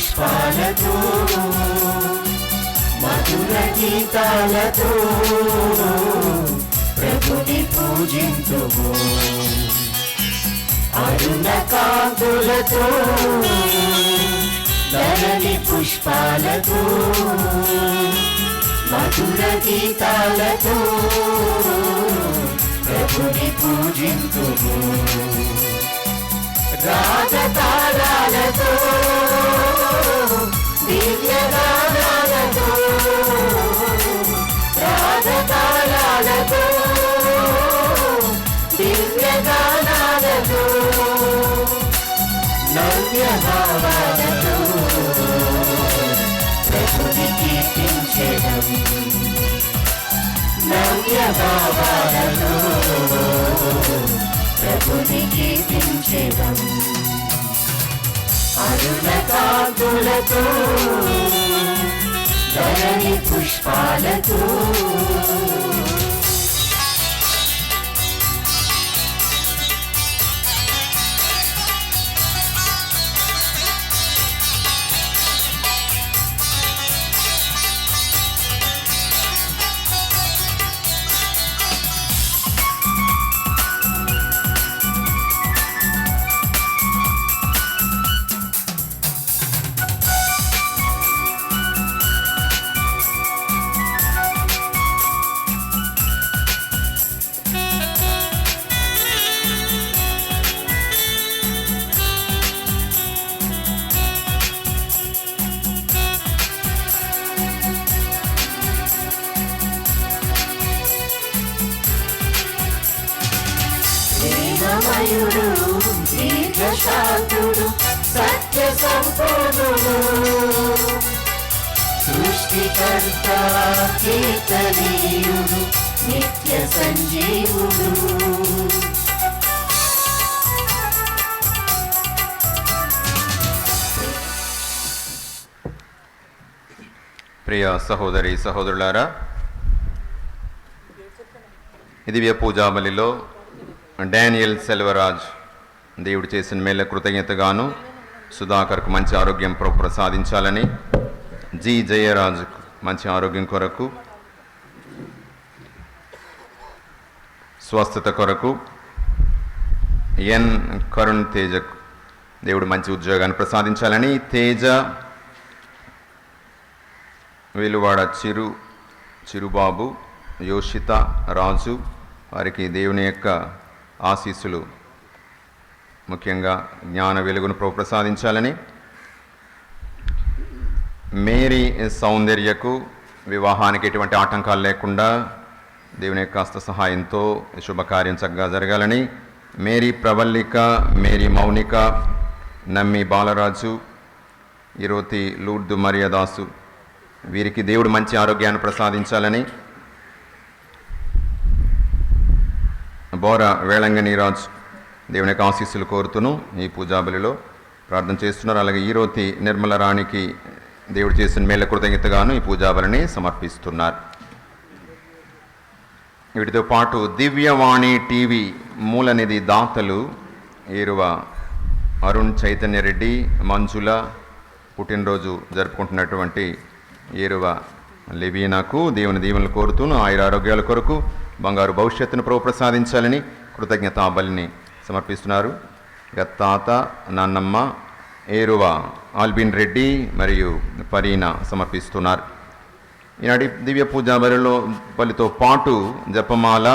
పుష్పాలతో మధుర గీతాలతో ప్రభుని పూజింతుము. అరుణ కాంతులతో ధరణి పుష్పాలతో మధుర గీతాలతో ప్రభుని పూజింతుము. రాగతాళాలతో దివ్యగానాలతో రాగతాళాలతో దివ్యగానాలతో నవ్యభావాలతో ప్రభుని కీర్తించెదం. నవ్యభావాలతో ప్రభుని కీర్తించెదం. అరుణ కాంతులతో ధరణి పుష్పాలతో మయూడు దీర్ఘశాంతుడు సత్య సంపూర్ణుడు సృష్టికర్త కీర్తనీయుడు నిత్య సంజీవుడు. ప్రియ సహోదరి సహోదరులారా, దివ్య పూజాబలిలో డానియల్ సెల్వరాజ్ దేవుడు చేసిన మేళ్ళ కృతజ్ఞతగాను సుధాకర్కు మంచి ఆరోగ్యం ప్రసాదించాలని, జి జయరాజుకు మంచి ఆరోగ్యం కొరకు, స్వస్థత కొరకు, ఎన్ కరుణ్ తేజకు దేవుడు మంచి ఉద్యోగాన్ని ప్రసాదించాలని, తేజ వేలువాడ చిరుబాబు, యోషిత రాజు వారికి దేవుని యొక్క ఆశీస్సులు ముఖ్యంగా జ్ఞాన వెలుగును ప్రసాదించాలని, మేరీ సౌందర్యకు వివాహానికి ఎటువంటి ఆటంకాలు లేకుండా దేవుని యొక్క హస్త సహాయంతో శుభకార్యం చక్కగా జరగాలని, మేరీ ప్రవల్లిక, మేరీ మౌనిక, నమ్మి బాలరాజు, ఇరోతి లూర్దు మరియదాసు వీరికి దేవుడు మంచి ఆరోగ్యాన్ని ప్రసాదించాలని, బోర వేళంగనీరాజు దేవుని యొక్క ఆశీస్సులు కోరుతూను ఈ పూజాబలిలో ప్రార్థన చేస్తున్నారు. అలాగే ఈరోతి నిర్మల రాణికి దేవుడు చేసిన మేళ్ళ కృతజ్ఞతగాను ఈ పూజాబలిని సమర్పిస్తున్నారు. వీటితో పాటు దివ్యవాణి టీవీ మూలనిధి దాతలు ఏరువ అరుణ్ చైతన్యరెడ్డి, మంజుల పుట్టినరోజు జరుపుకుంటున్నటువంటి ఏరువ లెవీనాకు దేవుని దీవెనలు కోరుతూను ఆయురారోగ్యాల కొరకు బంగారు భవిష్యత్తును ప్రసాదించాలని కృతజ్ఞతా బలిని సమర్పిస్తున్నారు. తాత, నాన్నమ్మ, ఏరువ ఆల్బిన్ రెడ్డి మరియు పరీనా సమర్పిస్తున్నారు. ఈనాటి దివ్య పూజా బలితో పాటు జపమాల,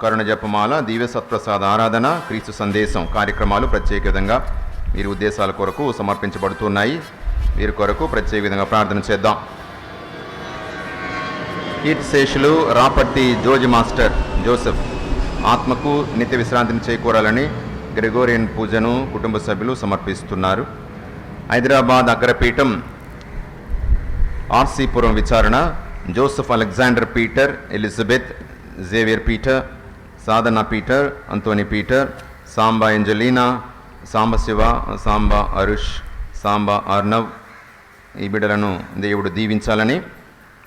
కరుణ జపమాల, దివ్య సత్ప్రసాద ఆరాధన, క్రీస్తు సందేశం కార్యక్రమాలు ప్రత్యేక విధంగా వీరి ఉద్దేశాల కొరకు సమర్పించబడుతున్నాయి. వీరి కొరకు ప్రత్యేక విధంగా ప్రార్థన చేద్దాం. కీర్తిశేషులు రాపట్టి జోజి మాస్టర్ జోసెఫ్ ఆత్మకు నిత్య విశ్రాంతిని చేకూరాలని గ్రెగోరియన్ పూజను కుటుంబ సభ్యులు సమర్పిస్తున్నారు. హైదరాబాద్ అగ్రపీఠం ఆర్సీపురం విచారణ Joseph Alexander Peter, Elizabeth Xavier Peter, Sadhana Peter, Anthony Peter, Samba Angelina, Samba Shiva, Samba Arush, Samba Arnav ఈ బిడ్డలను దేవుడు దీవించాలని,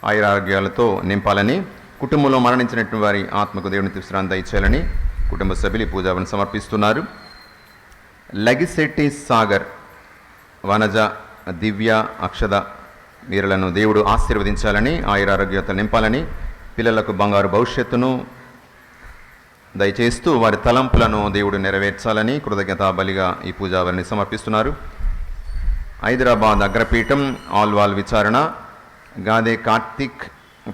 ఆయురారోగ్యాలతో నింపాలని, కుటుంబంలో మరణించినటువంటి వారి ఆత్మకు దేవుని విశ్రాంతి దయచేయాలని కుటుంబ సభ్యులు పూజాబలిని సమర్పిస్తున్నారు. లగిశెట్టి సాగర్, వనజ దివ్య అక్షద వీరులను దేవుడు ఆశీర్వదించాలని, ఆయురారోగ్యతను నింపాలని, పిల్లలకు బంగారు భవిష్యత్తును దయచేస్తూ వారి తలంపులను దేవుడు నెరవేర్చాలని కృతజ్ఞతా బలిగా ఈ పూజావరిని సమర్పిస్తున్నారు. హైదరాబాద్ అగ్రపీఠం ఆల్వాల్ విచారణ గాదే కార్తిక్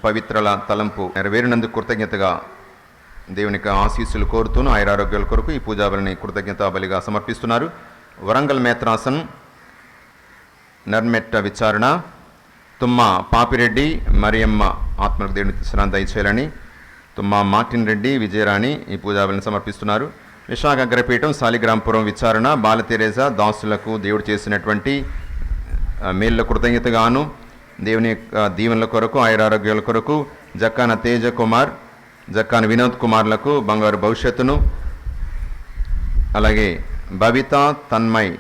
పవిత్రల తలంపు నెరవేరినందుకు కృతజ్ఞతగా దేవునికి ఆశీస్సులు కోరుతూను ఆయురారోగ్యాల కొరకు ఈ పూజావరిని కృతజ్ఞతా బలిగా సమర్పిస్తున్నారు. వరంగల్ మేత్రాసన్ నర్మెట్ట విచారణ తుమ్మ పాపిరెడ్డి మరియమ్మ ఆత్మకు దేవుని విశ్రాంతి దయచేయాలని, తుమ్మ మార్టిన్ రెడ్డి విజయరాణి ఈ పూజావరిని సమర్పిస్తున్నారు. విశాఖ అగ్రపీఠం సాలిగ్రాంపురం విచారణ బాలతెరేజా దాసులకు దేవుడు చేసినటువంటి మేళ్ళ కృతజ్ఞతగాను దేవుని దీవెనల కొరకు ఆయురారోగ్యాల కొరకు జక్కాన తేజ కుమార్, జక్కాన వినోద్ కుమార్లకు బంగారు భవిష్యత్తును, అలాగే భవిత తన్మయ్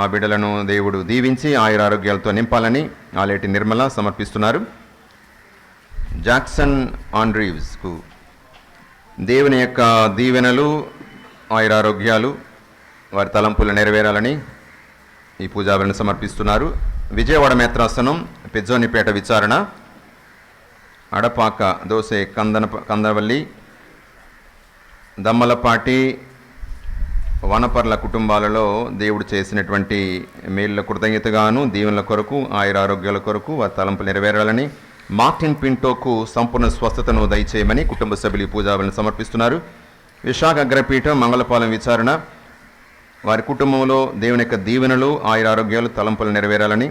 ఆ బిడ్డలను దేవుడు దీవించి ఆయురారోగ్యాలతో నింపాలని ఆలేటి నిర్మల సమర్పిస్తున్నారు. జాక్సన్ ఆండ్రీవ్స్కు దేవుని యొక్క దీవెనలు ఆయురారోగ్యాలు వారి తలంపులు నెరవేరాలని ఈ పూజావరిని సమర్పిస్తున్నారు. విజయవాడ మేత్రాసనం పెజ్జోనిపేట విచారణ అడపాక దోసే కందవల్లి దమ్మలపాటి వనపర్ల కుటుంబాలలో దేవుడు చేసినటువంటి మేళ్ళ కృతజ్ఞతగాను దీవెనల కొరకు ఆయురారోగ్యాల కొరకు వారి తలంపులు నెరవేరాలని, మార్టిన్ పింటోకు సంపూర్ణ స్వస్థతను దయచేయమని కుటుంబ సభ్యులు పూజావరిని సమర్పిస్తున్నారు. విశాఖ అగ్రపీఠం మంగళపాలెం విచారణ వారి కుటుంబంలో దేవుని యొక్క దీవెనలు ఆయురారోగ్యాలు తలంపులు నెరవేరాలని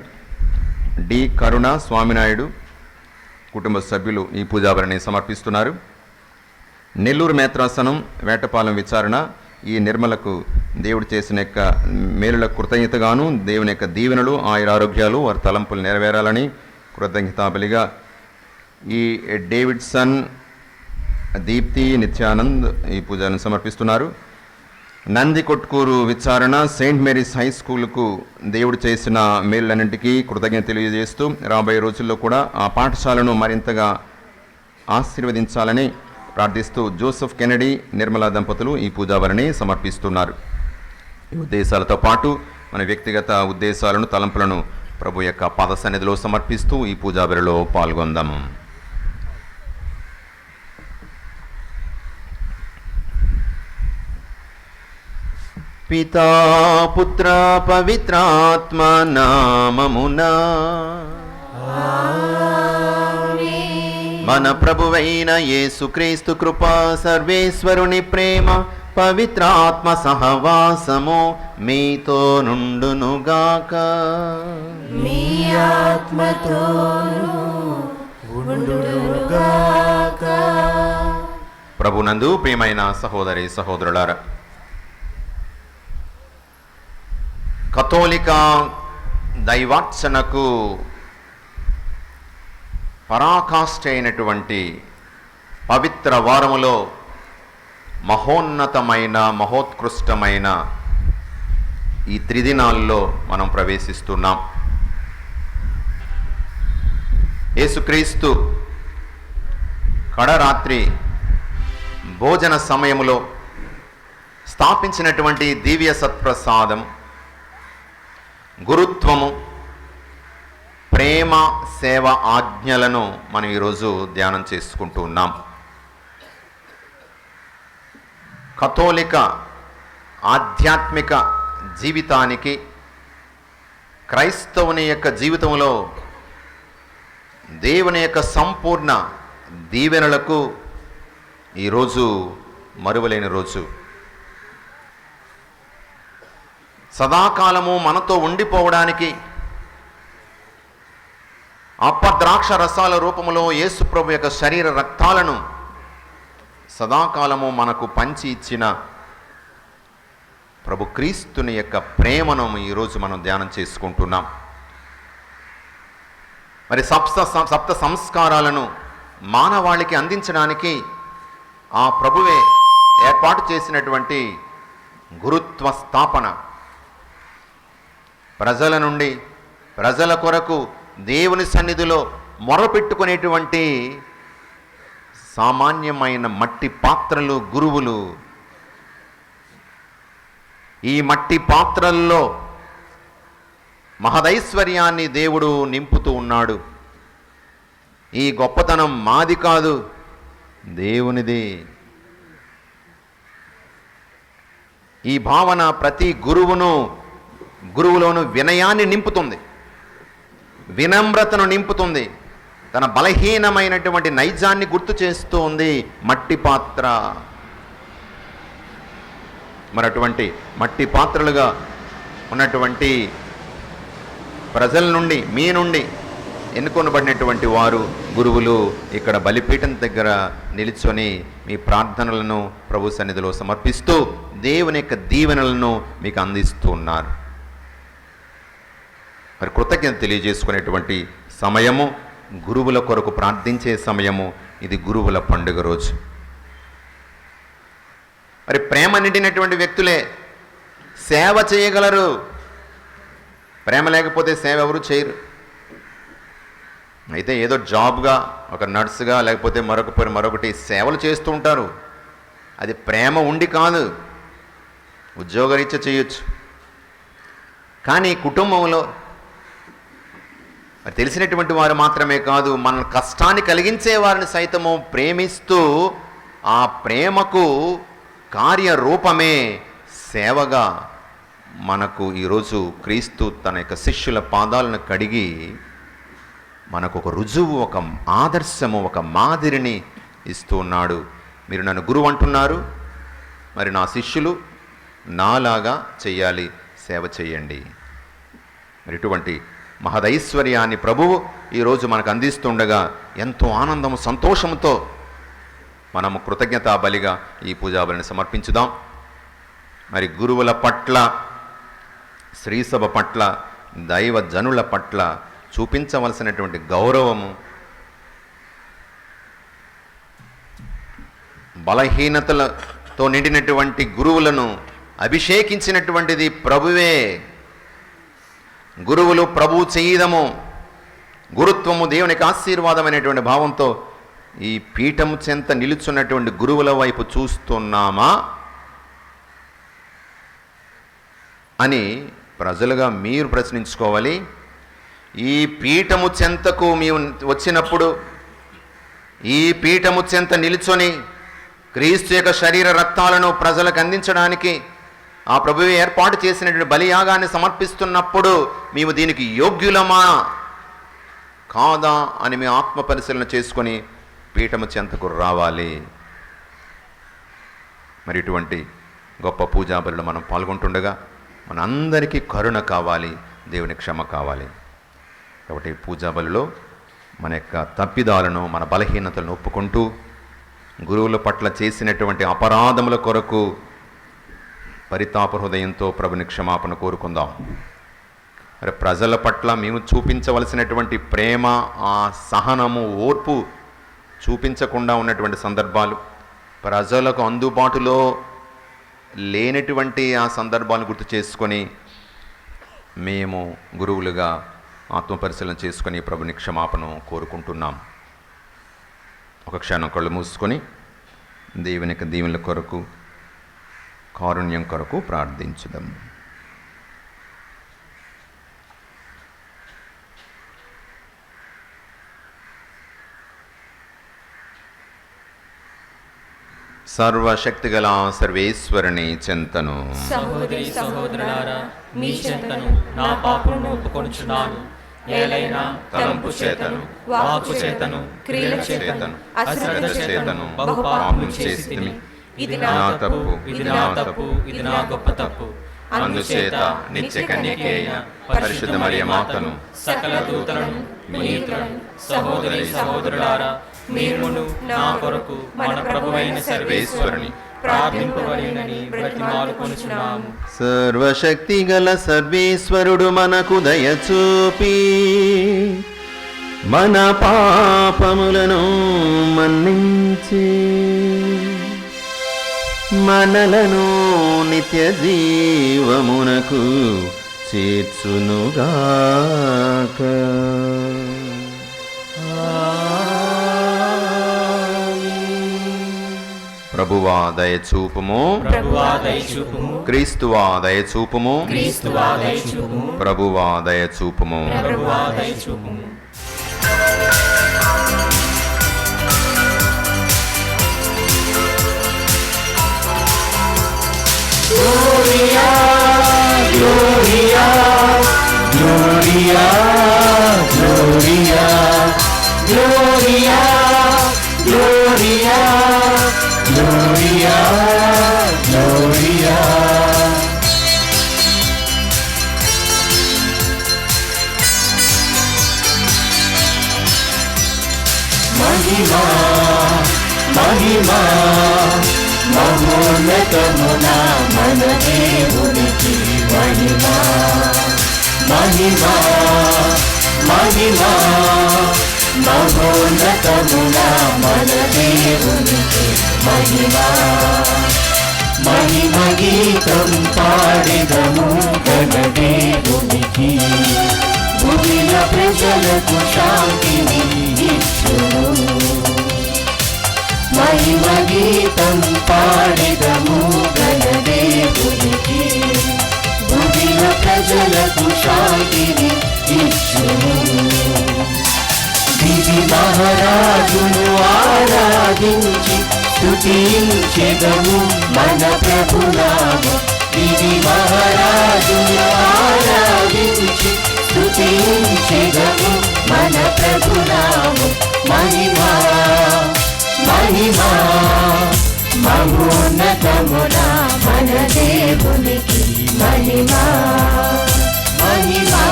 డి కరుణ స్వామినాయుడు కుటుంబ సభ్యులు ఈ పూజావరిని సమర్పిస్తున్నారు. నెల్లూరు మేత్రాసనం వేటపాలెం విచారణ ఈ నిర్మలకు దేవుడు చేసిన యొక్క మేలుల కృతజ్ఞతగాను దేవుని యొక్క దీవెనలు ఆయురారోగ్యాలు వారి తలంపులు నెరవేరాలని కృతజ్ఞతాబలిగా ఈ డేవిడ్సన్ దీప్తి నిత్యానంద్ ఈ పూజను సమర్పిస్తున్నారు. నంది కొట్కూరు విచారణ సెయింట్ మేరీస్ హై స్కూల్కు దేవుడు చేసిన మేళ్ళన్నింటికీ కృతజ్ఞత తెలియజేస్తూ రాబోయే రోజుల్లో కూడా ఆ పాఠశాలను మరింతగా ఆశీర్వదించాలని ప్రార్థిస్తూ జోసెఫ్ కెనడీ నిర్మలా దంపతులు ఈ పూజావరిని సమర్పిస్తున్నారు. ఈ ఉద్దేశాలతో పాటు మన వ్యక్తిగత ఉద్దేశాలను తలంపులను ప్రభు యొక్క పాద సన్నిధిలో సమర్పిస్తూ ఈ పూజావరిలో పాల్గొందాము. పితా పుత్ర పవిత్రాత్మ నామమునా మన ప్రభువైన యేసుక్రీస్తు కృప సర్వేశ్వరుని ప్రేమ పవిత్రాత్మ సహవాసము మీతో నుండునుగాక. మీ ఆత్మతోను ఉండునుగాక. ప్రభునందు ప్రియమైన సహోదరి సహోదరులారా, కథోలిక దైవార్చనకు పరాకాష్ఠ అయినటువంటి పవిత్ర వారములో మహోన్నతమైన మహోత్కృష్టమైన ఈ త్రిదినాల్లో మనం ప్రవేశిస్తున్నాం. యేసుక్రీస్తు కడరాత్రి భోజన సమయములో స్థాపించినటువంటి దివ్య సత్ప్రసాదం, గురుత్వము, ప్రేమ, సేవ ఆజ్ఞలను మనం ఈరోజు ధ్యానం చేసుకుంటూ ఉన్నాం. కథోలిక ఆధ్యాత్మిక జీవితానికి, క్రైస్తవుని యొక్క జీవితంలో దేవుని యొక్క సంపూర్ణ దీవెనలకు ఈరోజు మరువలేని రోజు. సదాకాలము మనతో ఉండిపోవడానికి అప్పద్రాక్ష రసాల రూపంలో యేసుప్రభు యొక్క శరీర రక్తాలను సదాకాలము మనకు పంచి ఇచ్చిన ప్రభు క్రీస్తుని యొక్క ప్రేమను ఈరోజు మనం ధ్యానం చేసుకుంటున్నాం. మరి సప్త సంస్కారాలను మానవాళికి అందించడానికి ఆ ప్రభువే ఏర్పాటు చేసినటువంటి గురుత్వ స్థాపన, ప్రజల నుండి ప్రజల కొరకు దేవుని సన్నిధిలో మొరపెట్టుకునేటువంటి సామాన్యమైన మట్టి పాత్రలు గురువులు. ఈ మట్టి పాత్రల్లో మహదైశ్వర్యాన్ని దేవుడు నింపుతూ ఉన్నాడు. ఈ గొప్పతనం మాది కాదు, దేవునిది. ఈ భావన ప్రతి గురువులోను వినయాన్ని నింపుతుంది, వినమ్రతను నింపుతుంది, తన బలహీనమైనటువంటి నైజాన్ని గుర్తు చేస్తూ ఉంది. మట్టి పాత్ర, మరి అటువంటి మట్టి పాత్రలుగా ఉన్నటువంటి ప్రజల నుండి, మీ నుండి ఎన్నుకొనబడినటువంటి వారు గురువులు ఇక్కడ బలిపీఠం దగ్గర నిలుచొని మీ ప్రార్థనలను ప్రభు సన్నిధిలో సమర్పిస్తూ దేవుని యొక్క దీవెనలను మీకు అందిస్తూ ఉన్నారు. మరి కృతజ్ఞత తెలియజేసుకునేటువంటి సమయము, గురువుల కొరకు ప్రార్థించే సమయము. ఇది గురువుల పండుగ రోజు. మరి ప్రేమ నిండినటువంటి వ్యక్తులే సేవ చేయగలరు. ప్రేమ లేకపోతే సేవ ఎవరు చేయరు. అయితే ఏదో జాబ్గా, ఒక నర్సుగా, లేకపోతే మరొకటి సేవలు చేస్తూ ఉంటారు. అది ప్రేమ ఉండి కాదు, ఉద్యోగరీత్యా చేయొచ్చు. కానీ కుటుంబంలో మరి తెలిసినటువంటి వారు మాత్రమే కాదు, మన కష్టాన్ని కలిగించే వారిని సైతము ప్రేమిస్తూ ఆ ప్రేమకు కార్యరూపమే సేవగా మనకు ఈరోజు క్రీస్తు తన యొక్క శిష్యుల పాదాలను కడిగి మనకు ఒక రుజువు, ఒక ఆదర్శము, ఒక మాదిరిని ఇస్తూ ఉన్నాడు. మీరు నన్ను గురువు అంటున్నారు, మరి నా శిష్యులు నాలాగా చెయ్యాలి, సేవ చేయండి. మరి ఇటువంటి మహదైశ్వర్యాన్ని ప్రభువు ఈరోజు మనకు అందిస్తుండగా ఎంతో ఆనందము, సంతోషంతో మనము కృతజ్ఞతా బలిగా ఈ పూజాబలిని సమర్పించుదాం. మరి గురువుల పట్ల, శ్రీసభ పట్ల, దైవ జనుల పట్ల చూపించవలసినటువంటి గౌరవము, బలహీనతలతో నిండినటువంటి గురువులను అభిషేకించినటువంటిది ప్రభువే. గురువులు ప్రభువు చేయదము, గురుత్వము దేవునికి ఆశీర్వాదమైనటువంటి భావంతో ఈ పీఠము చెంత నిలుచున్నటువంటి గురువుల వైపు చూస్తున్నామా అని ప్రజలుగా మీరు ప్రశ్నించుకోవాలి. ఈ పీఠము చెంతకు మేము వచ్చినప్పుడు, ఈ పీఠము చెంత నిలుచొని క్రీస్తు యొక్క శరీర రక్తాలను ప్రజలకు అందించడానికి ఆ ప్రభువే ఏర్పాటు చేసినటువంటి బలియాగాన్ని సమర్పిస్తున్నప్పుడు మేము దీనికి యోగ్యులమా కాదా అని మేము ఆత్మ పరిశీలన చేసుకొని పీఠము చెంతకు రావాలి. మరి ఇటువంటి గొప్ప పూజా బలిలో మనం పాల్గొంటుండగా మనందరికీ కరుణ కావాలి, దేవుని క్షమ కావాలి. కాబట్టి పూజా బలిలో మన యొక్క తప్పిదాలను, మన బలహీనతలను ఒప్పుకుంటూ గురువుల పట్ల చేసినటువంటి అపరాధముల కొరకు పరితాప హృదయంతో ప్రభుని క్షమాపణ కోరుకుందాం. మరి ప్రజల పట్ల మేము చూపించవలసినటువంటి ప్రేమ, ఆ సహనము, ఓర్పు చూపించకుండా ఉన్నటువంటి సందర్భాలు, ప్రజలకు అందుబాటులో లేనటువంటి ఆ సందర్భాలను గుర్తు చేసుకొని మేము గురువులుగా ఆత్మపరిశీలన చేసుకొని ప్రభుని క్షమాపణ కోరుకుంటున్నాం. ఒక క్షణం కళ్ళు మూసుకొని దేవుని యొక్క దీవెనల కొరకు, కారుణ్యం కొరకు ప్రార్థించుదాం. సర్వశక్తిగల సర్వేశ్వరుని చెంతను, సహోదరి సహోదరులారా, మీ చెంతను నా పాపమును ఒప్పుకొనుచున్నాను. ఏలైనా తలంపు చేతను, వాక్కు చేతను, క్రియల చేతను, అశ్రద్ధ చేతను బహుపాపము చేసితిని. ఇది నా తప్పు, ఇది నా తప్పు, ఇది నా గొప్ప తప్పు. అందుచేత నిత్య కన్యక అయిన పరిశుద్ధ మరియ మాతను, సకల దూతలను, పునీతులను, సహోదరి సహోదరులారా, మీరును నా కొరకు మన ప్రభువైన సర్వేశ్వరుని ప్రార్థింపవలెనని బ్రతిమాలుకొనుచున్నాము. సర్వశక్తి గల సర్వేశ్వరుడు మనకు దయచూపి మన పాపములను మన్నించి మనలను నిత్య జీవమునకు చేర్చునుగాక. ప్రభువా దయచూపుము, ప్రభువా దయచూపుము, క్రీస్తువా దయచూపుము, క్రీస్తువా దయచూపుము, ప్రభువా దయచూపుము. ప్రభువా దయచూపుము. Gloria, Gloria, Gloria, Gloria, Gloria, Gloria, Gloria, Gloria. Mahima, Mahima, మహోన్నతమునా మన దేవునికి మహిమా. మహిమా, మహిమా, మహోన్నతమునా మన దేవునికి మహిమా. మహిమ గీతం పాడెదము ఘన దేవునికి, భూమిల ప్రజలకు శాంతిని ఇచ్చును. మహిమ గీతం పాడెదము ఘన దేవునికి, భూమిల ప్రజలకు శాంతిని ఇచ్చును. దివి మహారాజును ఆరాధించి స్తుతించెదము మన ప్రభునామం. దివి మహారాజును ఆరాధించి స్తుతించెదము మన ప్రభునామం. మహిమా, మహిమా, మహోన్నతమునా మన దేవునికి మహిమా. మహిమా,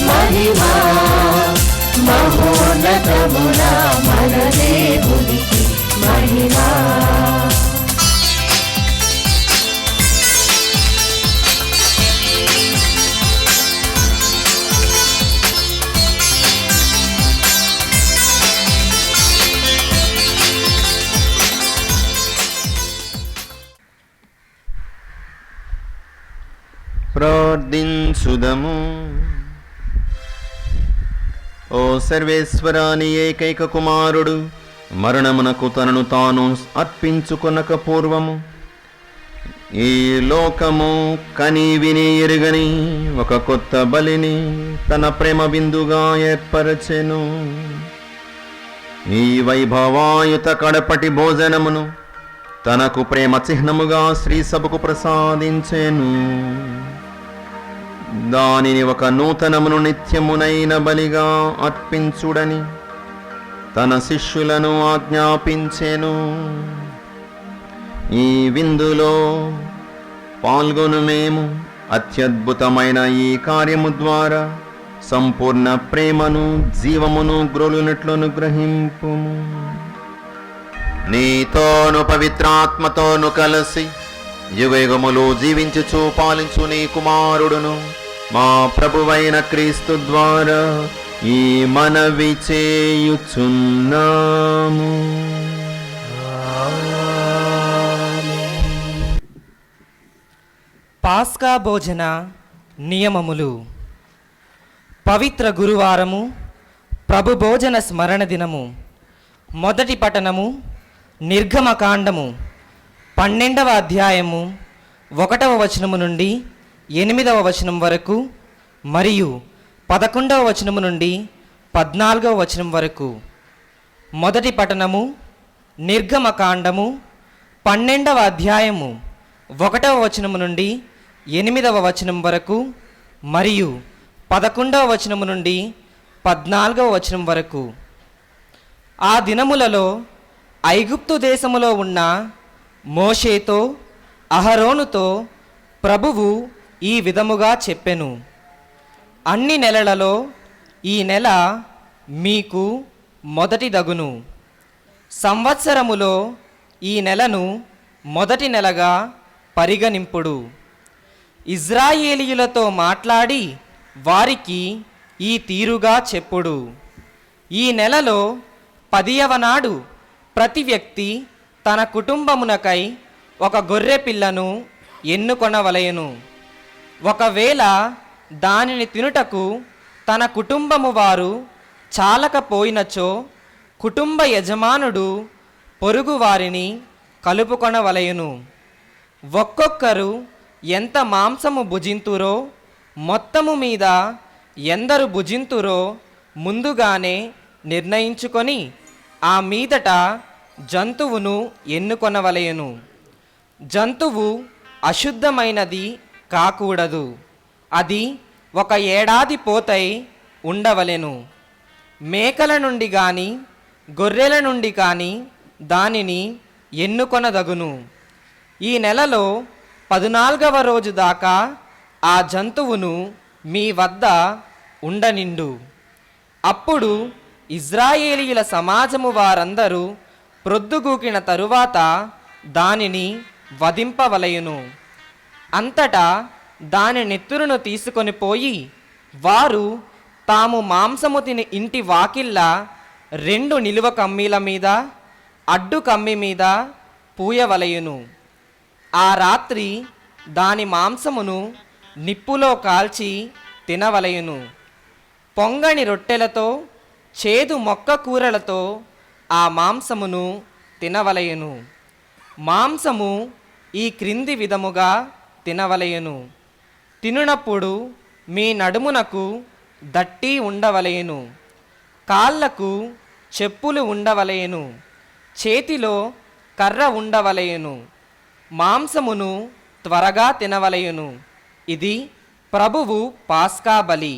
మహిమా, మహోన్నతమునా మన దేవునికి మహిమా. ప్రార్థించుదము. ఓ సర్వేశ్వరాని ఏకైక కుమారుడు మరణమునకు తనను తాను అర్పించుకొనక పూర్వము ఈ లోకము కని విని ఎరుగని ఒక కొత్త బలిని తన ప్రేమ బిందుగా ఏర్పరచెను. ఈ వైభవాయుత కడపటి భోజనమును తనకు ప్రేమ చిహ్నముగా శ్రీ సభకు ప్రసాదించెను. దానిని ఒక నూతనమును నిత్యమునైన బలిగా అర్పించుడని తన శిష్యులను ఆజ్ఞాపించెను. ఈ విందులో పాల్గొను మేము అత్యద్భుతమైన ఈ కార్యము ద్వారా సంపూర్ణ ప్రేమను జీవమును గ్రోలునట్లను గ్రహింపుము. నీతోను పవిత్రాత్మతోను కలిసి యుగయుగములు జీవించుచు పాలించు నీ కుమారుడును మా ప్రభువైన క్రీస్తు ద్వారా ఈ మనవి చేయుచున్నాము. పాస్కా భోజన నియమములు. పవిత్ర గురువారము, ప్రభు భోజన స్మరణ దినము. మొదటి పఠనము నిర్గమకాండము 12వ అధ్యాయము 1వ వచనము నుండి 8వ వచనం వరకు మరియు 11వ వచనము నుండి 14వ వచనం వరకు. మొదటి పఠనము నిర్గమకాండము 12వ అధ్యాయము 1వ వచనము నుండి 8వ వచనం వరకు మరియు 11వ వచనము నుండి 14వ వచనం వరకు. ఆ దినములలో ఐగుప్తు దేశములో ఉన్న మోషేతో అహరోనుతో ప్రభువు ఈ విధముగా చెప్పెను. అన్ని నెలలలో ఈ నెల మీకు మొదటి దగును. సంవత్సరములో ఈ నెలను మొదటి నెలగా పరిగణింపుడు. ఇజ్రాయేలీయులతో మాట్లాడి వారికి ఈ తీరుగా చెప్పుడు. ఈ నెలలో 10వ నాడు ప్రతి వ్యక్తి తన కుటుంబమునకై ఒక గొర్రె పిల్లను ఎన్నుకొనవలెను. ఒకవేళ దానిని తినుటకు తన కుటుంబము వారు చాలకపోయినచో కుటుంబ యజమానుడు పొరుగు వారిని కలుపుకొనవలయును. ఒక్కొక్కరు ఎంత మాంసము భుజింతురో మొత్తము మీద ఎందరు భుజింతురో ముందుగానే నిర్ణయించుకొని ఆ మీదట జంతువును ఎన్నుకొనవలయును. జంతువు అశుద్ధమైనది కాకూడదు. అది 1 ఏడాది పోతై ఉండవలెను. మేకల నుండి గాని గొర్రెల నుండి కానీ దానిని ఎన్నుకొనదగును. ఈ నెలలో 14వ రోజు దాకా ఆ జంతువును మీ వద్ద ఉండనిండు. అప్పుడు ఇజ్రాయేలీయుల సమాజము వారందరూ ప్రొద్దుగూకిన తరువాత దానిని వధింపవలయును. అంతటా దాని నెత్తురును తీసుకొని పోయి వారు తాము మాంసము తిని ఇంటి వాకిళ్ళ 2 నిలువ కమ్మీల మీద అడ్డు కమ్మి మీద పూయవలయును. ఆ రాత్రి దాని మాంసమును నిప్పులో కాల్చి తినవలయును. పొంగని రొట్టెలతో చేదు మొక్క కూరలతో ఆ మాంసమును తినవలయును. మాంసము ఈ క్రింది విధముగా తినవలయును. తినునప్పుడు మీ నడుమునకు దట్టి ఉండవలయును, కాళ్ళకు చెప్పులు ఉండవలయును, చేతిలో కర్ర ఉండవలయును. మాంసమును త్వరగా తినవలయును. ఇది ప్రభువు పాస్కా బలి.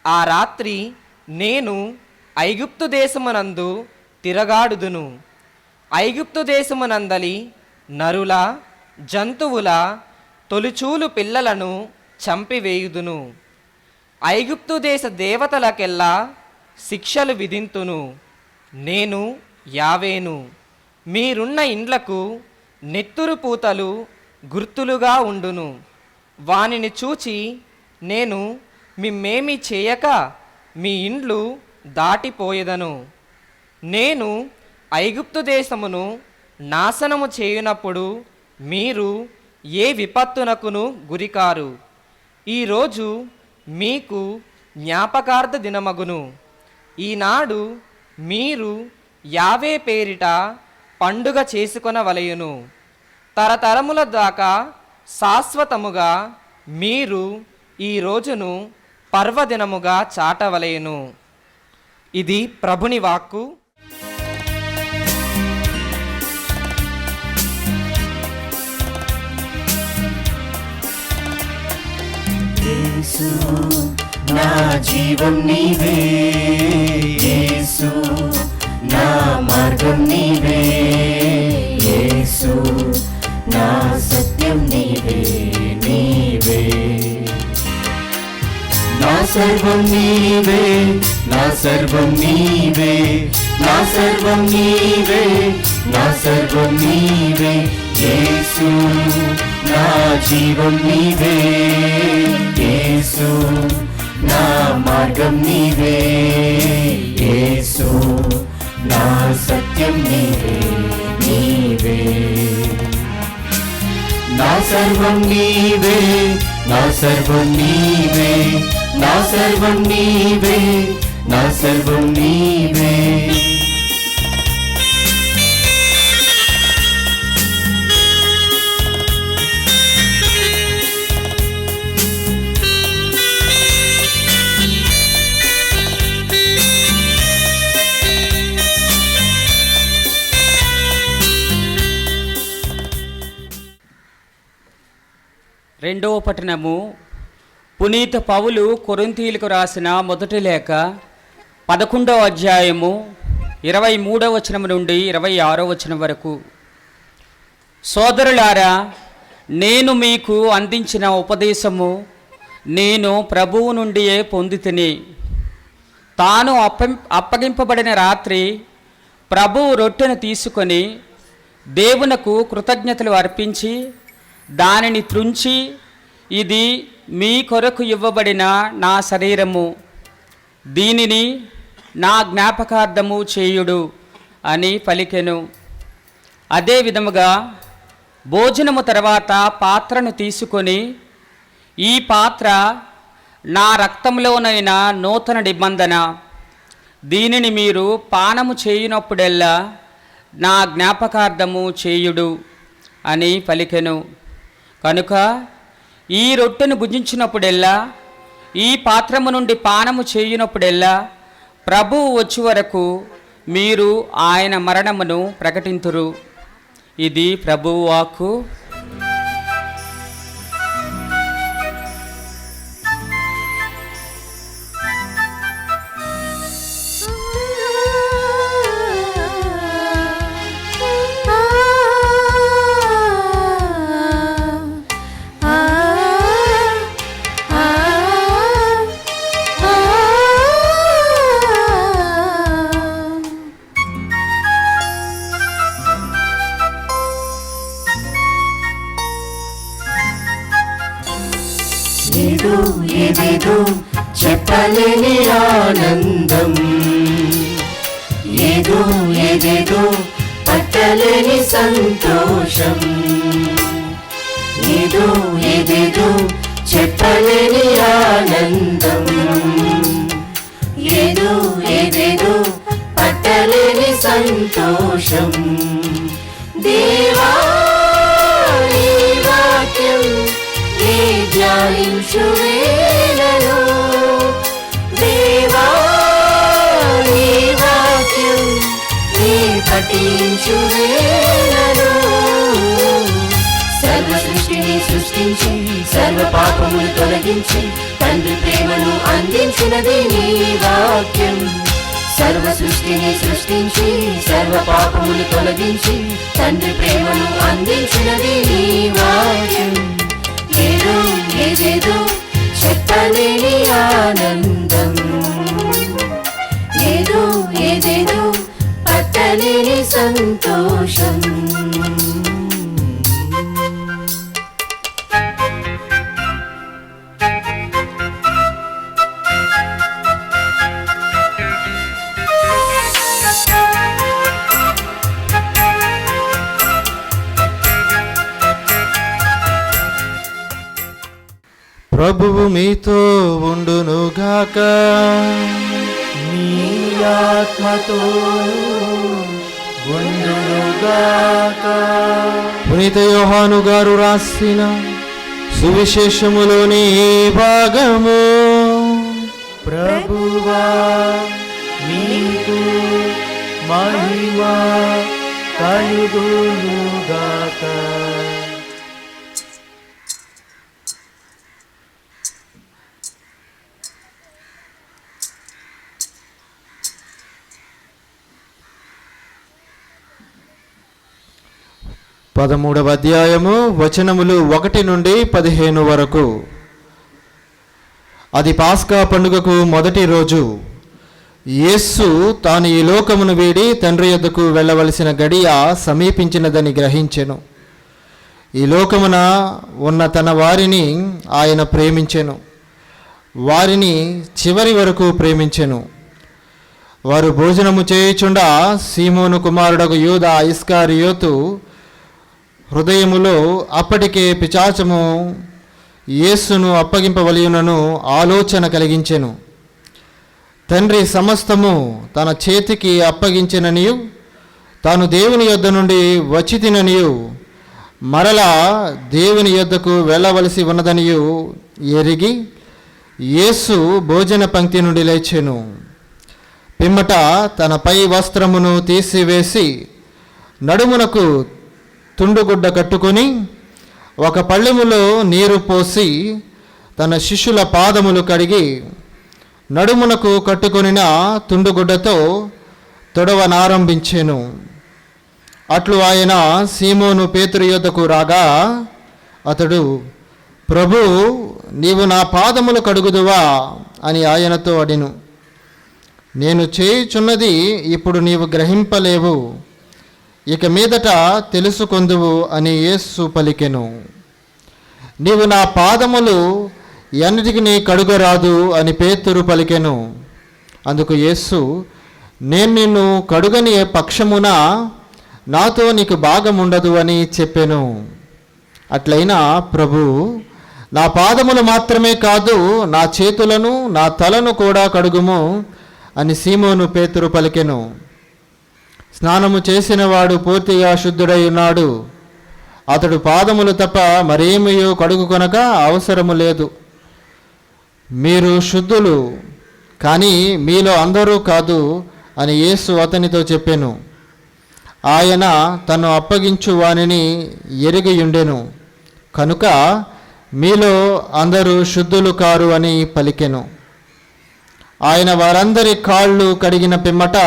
ఆ రాత్రి నేను ఐగుప్తు దేశమునందు తిరగాడుదును. ఐగుప్తు దేశమునందలి నరుల జంతువుల తొలిచూలు పిల్లలను చంపివేయుదును. ఐగుప్తు దేశ దేవతలకెల్లా శిక్షలు విధింతును. నేను యావేను. మీరున్న ఇండ్లకు నెత్తురు పూతలు గుర్తులుగా ఉండును. వానిని చూచి నేను మిమ్మేమి చేయక మీ ఇండ్లు దాటిపోయేదను. నేను ఐగుప్తు దేశమును నాశనము చేయునప్పుడు మీరు ఏ విపత్తునకును గురికారు. ఈరోజు మీకు జ్ఞాపకార్థ దినమగును. ఈనాడు మీరు యావే పేరిట పండుగ చేసుకొనవలయును. తరతరముల దాకా శాశ్వతముగా మీరు ఈ రోజును పర్వదినముగా చాటవలయును. ఇది ప్రభుని వాక్కు. యేసు నా జీవం నీవే, యేసు నా మార్గం నీవే, యేసు నా సత్యం నీవే, నీవే నా సర్వం నీవే, నా సర్వం నీవే, నా సర్వం నీవే, నా సర్వం నీవే, యేసు నా జీవం నీవే, యేసు నా మార్గం నీవే, యేసు నా సత్యం నీవే, నీవే నా సర్వం నీవే, నా సర్వం నీవే, నా సర్వం నీవే, నా సర్వం నీవే. రెండవ పట్టణము పునీత పౌలు కొరింథీయులకు రాసిన మొదటి లేఖ 11వ అధ్యాయము 23వ వచనం నుండి 26వ వచనం వరకు. సోదరులారా, నేను మీకు అందించిన ఉపదేశము నేను ప్రభువు నుండియే పొందితిని. తాను అప్పగింపబడిన రాత్రి ప్రభువు రొట్టెను తీసుకొని దేవునకు కృతజ్ఞతలు అర్పించి దానిని త్రుంచి, ఇది మీ కొరకు ఇవ్వబడిన నా శరీరము, దీనిని నా జ్ఞాపకార్థము చేయుడు అని పలికెను. అదే విధముగా భోజనము తర్వాత పాత్రను తీసుకొని, ఈ పాత్ర నా రక్తంలోనైన నూతన నిబంధన, దీనిని మీరు పానము చేయునప్పుడెల్లా నా జ్ఞాపకార్థము చేయుడు అని పలికెను. కనుక ఈ రొట్టెను భుజించినప్పుడెల్లా, ఈ పాత్రము నుండి పానము చేయునప్పుడెల్లా ప్రభువు వచ్చి వరకు మీరు ఆయన మరణమును ప్రకటింతురు. ఇది ప్రభువు వాక్కు. ఏదేదో చెప్పలేని ఆనందం, ఏదేదో పట్టలేని సంతోషం, ఏదేదో చెప్పలేని ఆనందం, ఏదేదో పట్టలేని సంతోషం. దేవా నీ వాక్యం ధ్యానించు వేళలో, దేవా నీ వాక్యం పఠించు వేళలో, సర్వ సృష్టిని సృష్టించి సర్వ పాపములు తొలగించి తండ్రి ప్రేమను అందించినది నీ వాక్యం. సర్వ సృష్టిని సృష్టించి సర్వ పాపములు తొలగించి తండ్రి ప్రేమను అందించినది నీ వాక్యం. ఏదేదో చెప్పలేని ఆనందం, ఏదేదో పట్టలేని సంతోషం. ప్రభువు మీతో ఉండునుగాక, నీ ఆత్మతో ఉండునుగాక. పునీత యోహాను గారు రాసిన సువిశేషములోని ఈ భాగము. ప్రభువా మీకు మహిమ కలుగునుగాక. పదమూడవ అధ్యాయము వచనములు 1 నుండి 15 వరకు. అది పాస్కా పండుగకు మొదటి రోజు. యేసు తాను ఈ లోకమును వీడి తండ్రి యొద్దకు వెళ్ళవలసిన గడియ సమీపించినదని గ్రహించెను. ఈ లోకమున ఉన్న తన వారిని ఆయన ప్రేమించెను, వారిని చివరి వరకు ప్రేమించెను. వారు భోజనము చేయుచుండా సీమోను కుమారుడగు యూదా ఇస్కారియోతు హృదయములో అప్పటికే పిశాచము యేసును అప్పగింపవలయునను ఆలోచన కలిగించెను. తండ్రి సమస్తము తన చేతికి అప్పగించెననియు, తాను దేవుని యొద్ద నుండి వచ్చితిననియు, మరలా దేవుని యొద్దకు వెళ్ళవలసి ఉన్నదనియు ఎరిగి యేసు భోజన పంక్తి నుండి లేచెను. పిమ్మట తన పై వస్త్రమును తీసివేసి నడుమునకు తుండుగుడ్డ కట్టుకొని ఒక పళ్ళెములో నీరు పోసి తన శిష్యుల పాదములు కడిగి నడుమునకు కట్టుకొనిన తుండుగుడ్డతో తొడవనారంభించెను. అట్లు ఆయన సీమోను పేతురు యొద్దకు రాగా అతడు, ప్రభు, నీవు నా పాదములు కడుగుదువా అని ఆయనతో అడిను. నేను చేయుచున్నది ఇప్పుడు నీవు గ్రహింపలేవు, ఇక మీదట తెలుసుకొందువు అని యేసు పలికెను. నీవు నా పాదములు ఎన్నిటికి కడుగరాదు అని పేతురు పలికెను. అందుకు యేసు, నేను నిన్ను కడుగని పక్షమున నాతో నీకు భాగముండదు అని చెప్పెను. అట్లయినా ప్రభు, నా పాదములు మాత్రమే కాదు, నా చేతులను నా తలను కూడా కడుగుము అని సీమోను పేతురు పలికెను. స్నానము చేసినవాడు పూర్తిగా శుద్ధుడై ఉన్నాడు. అతడు పాదములు తప్ప మరేమయో కడుగుకొనక అవసరము లేదు. మీరు శుద్ధులు, కానీ మీలో అందరూ కాదు అని యేసు అతనితో చెప్పెను. ఆయన తను అప్పగించు వానిని ఎరిగియుండెను కనుక మీలో అందరూ శుద్ధులు కారు అని పలికెను. ఆయన వారందరి కాళ్ళు కడిగిన పిమ్మట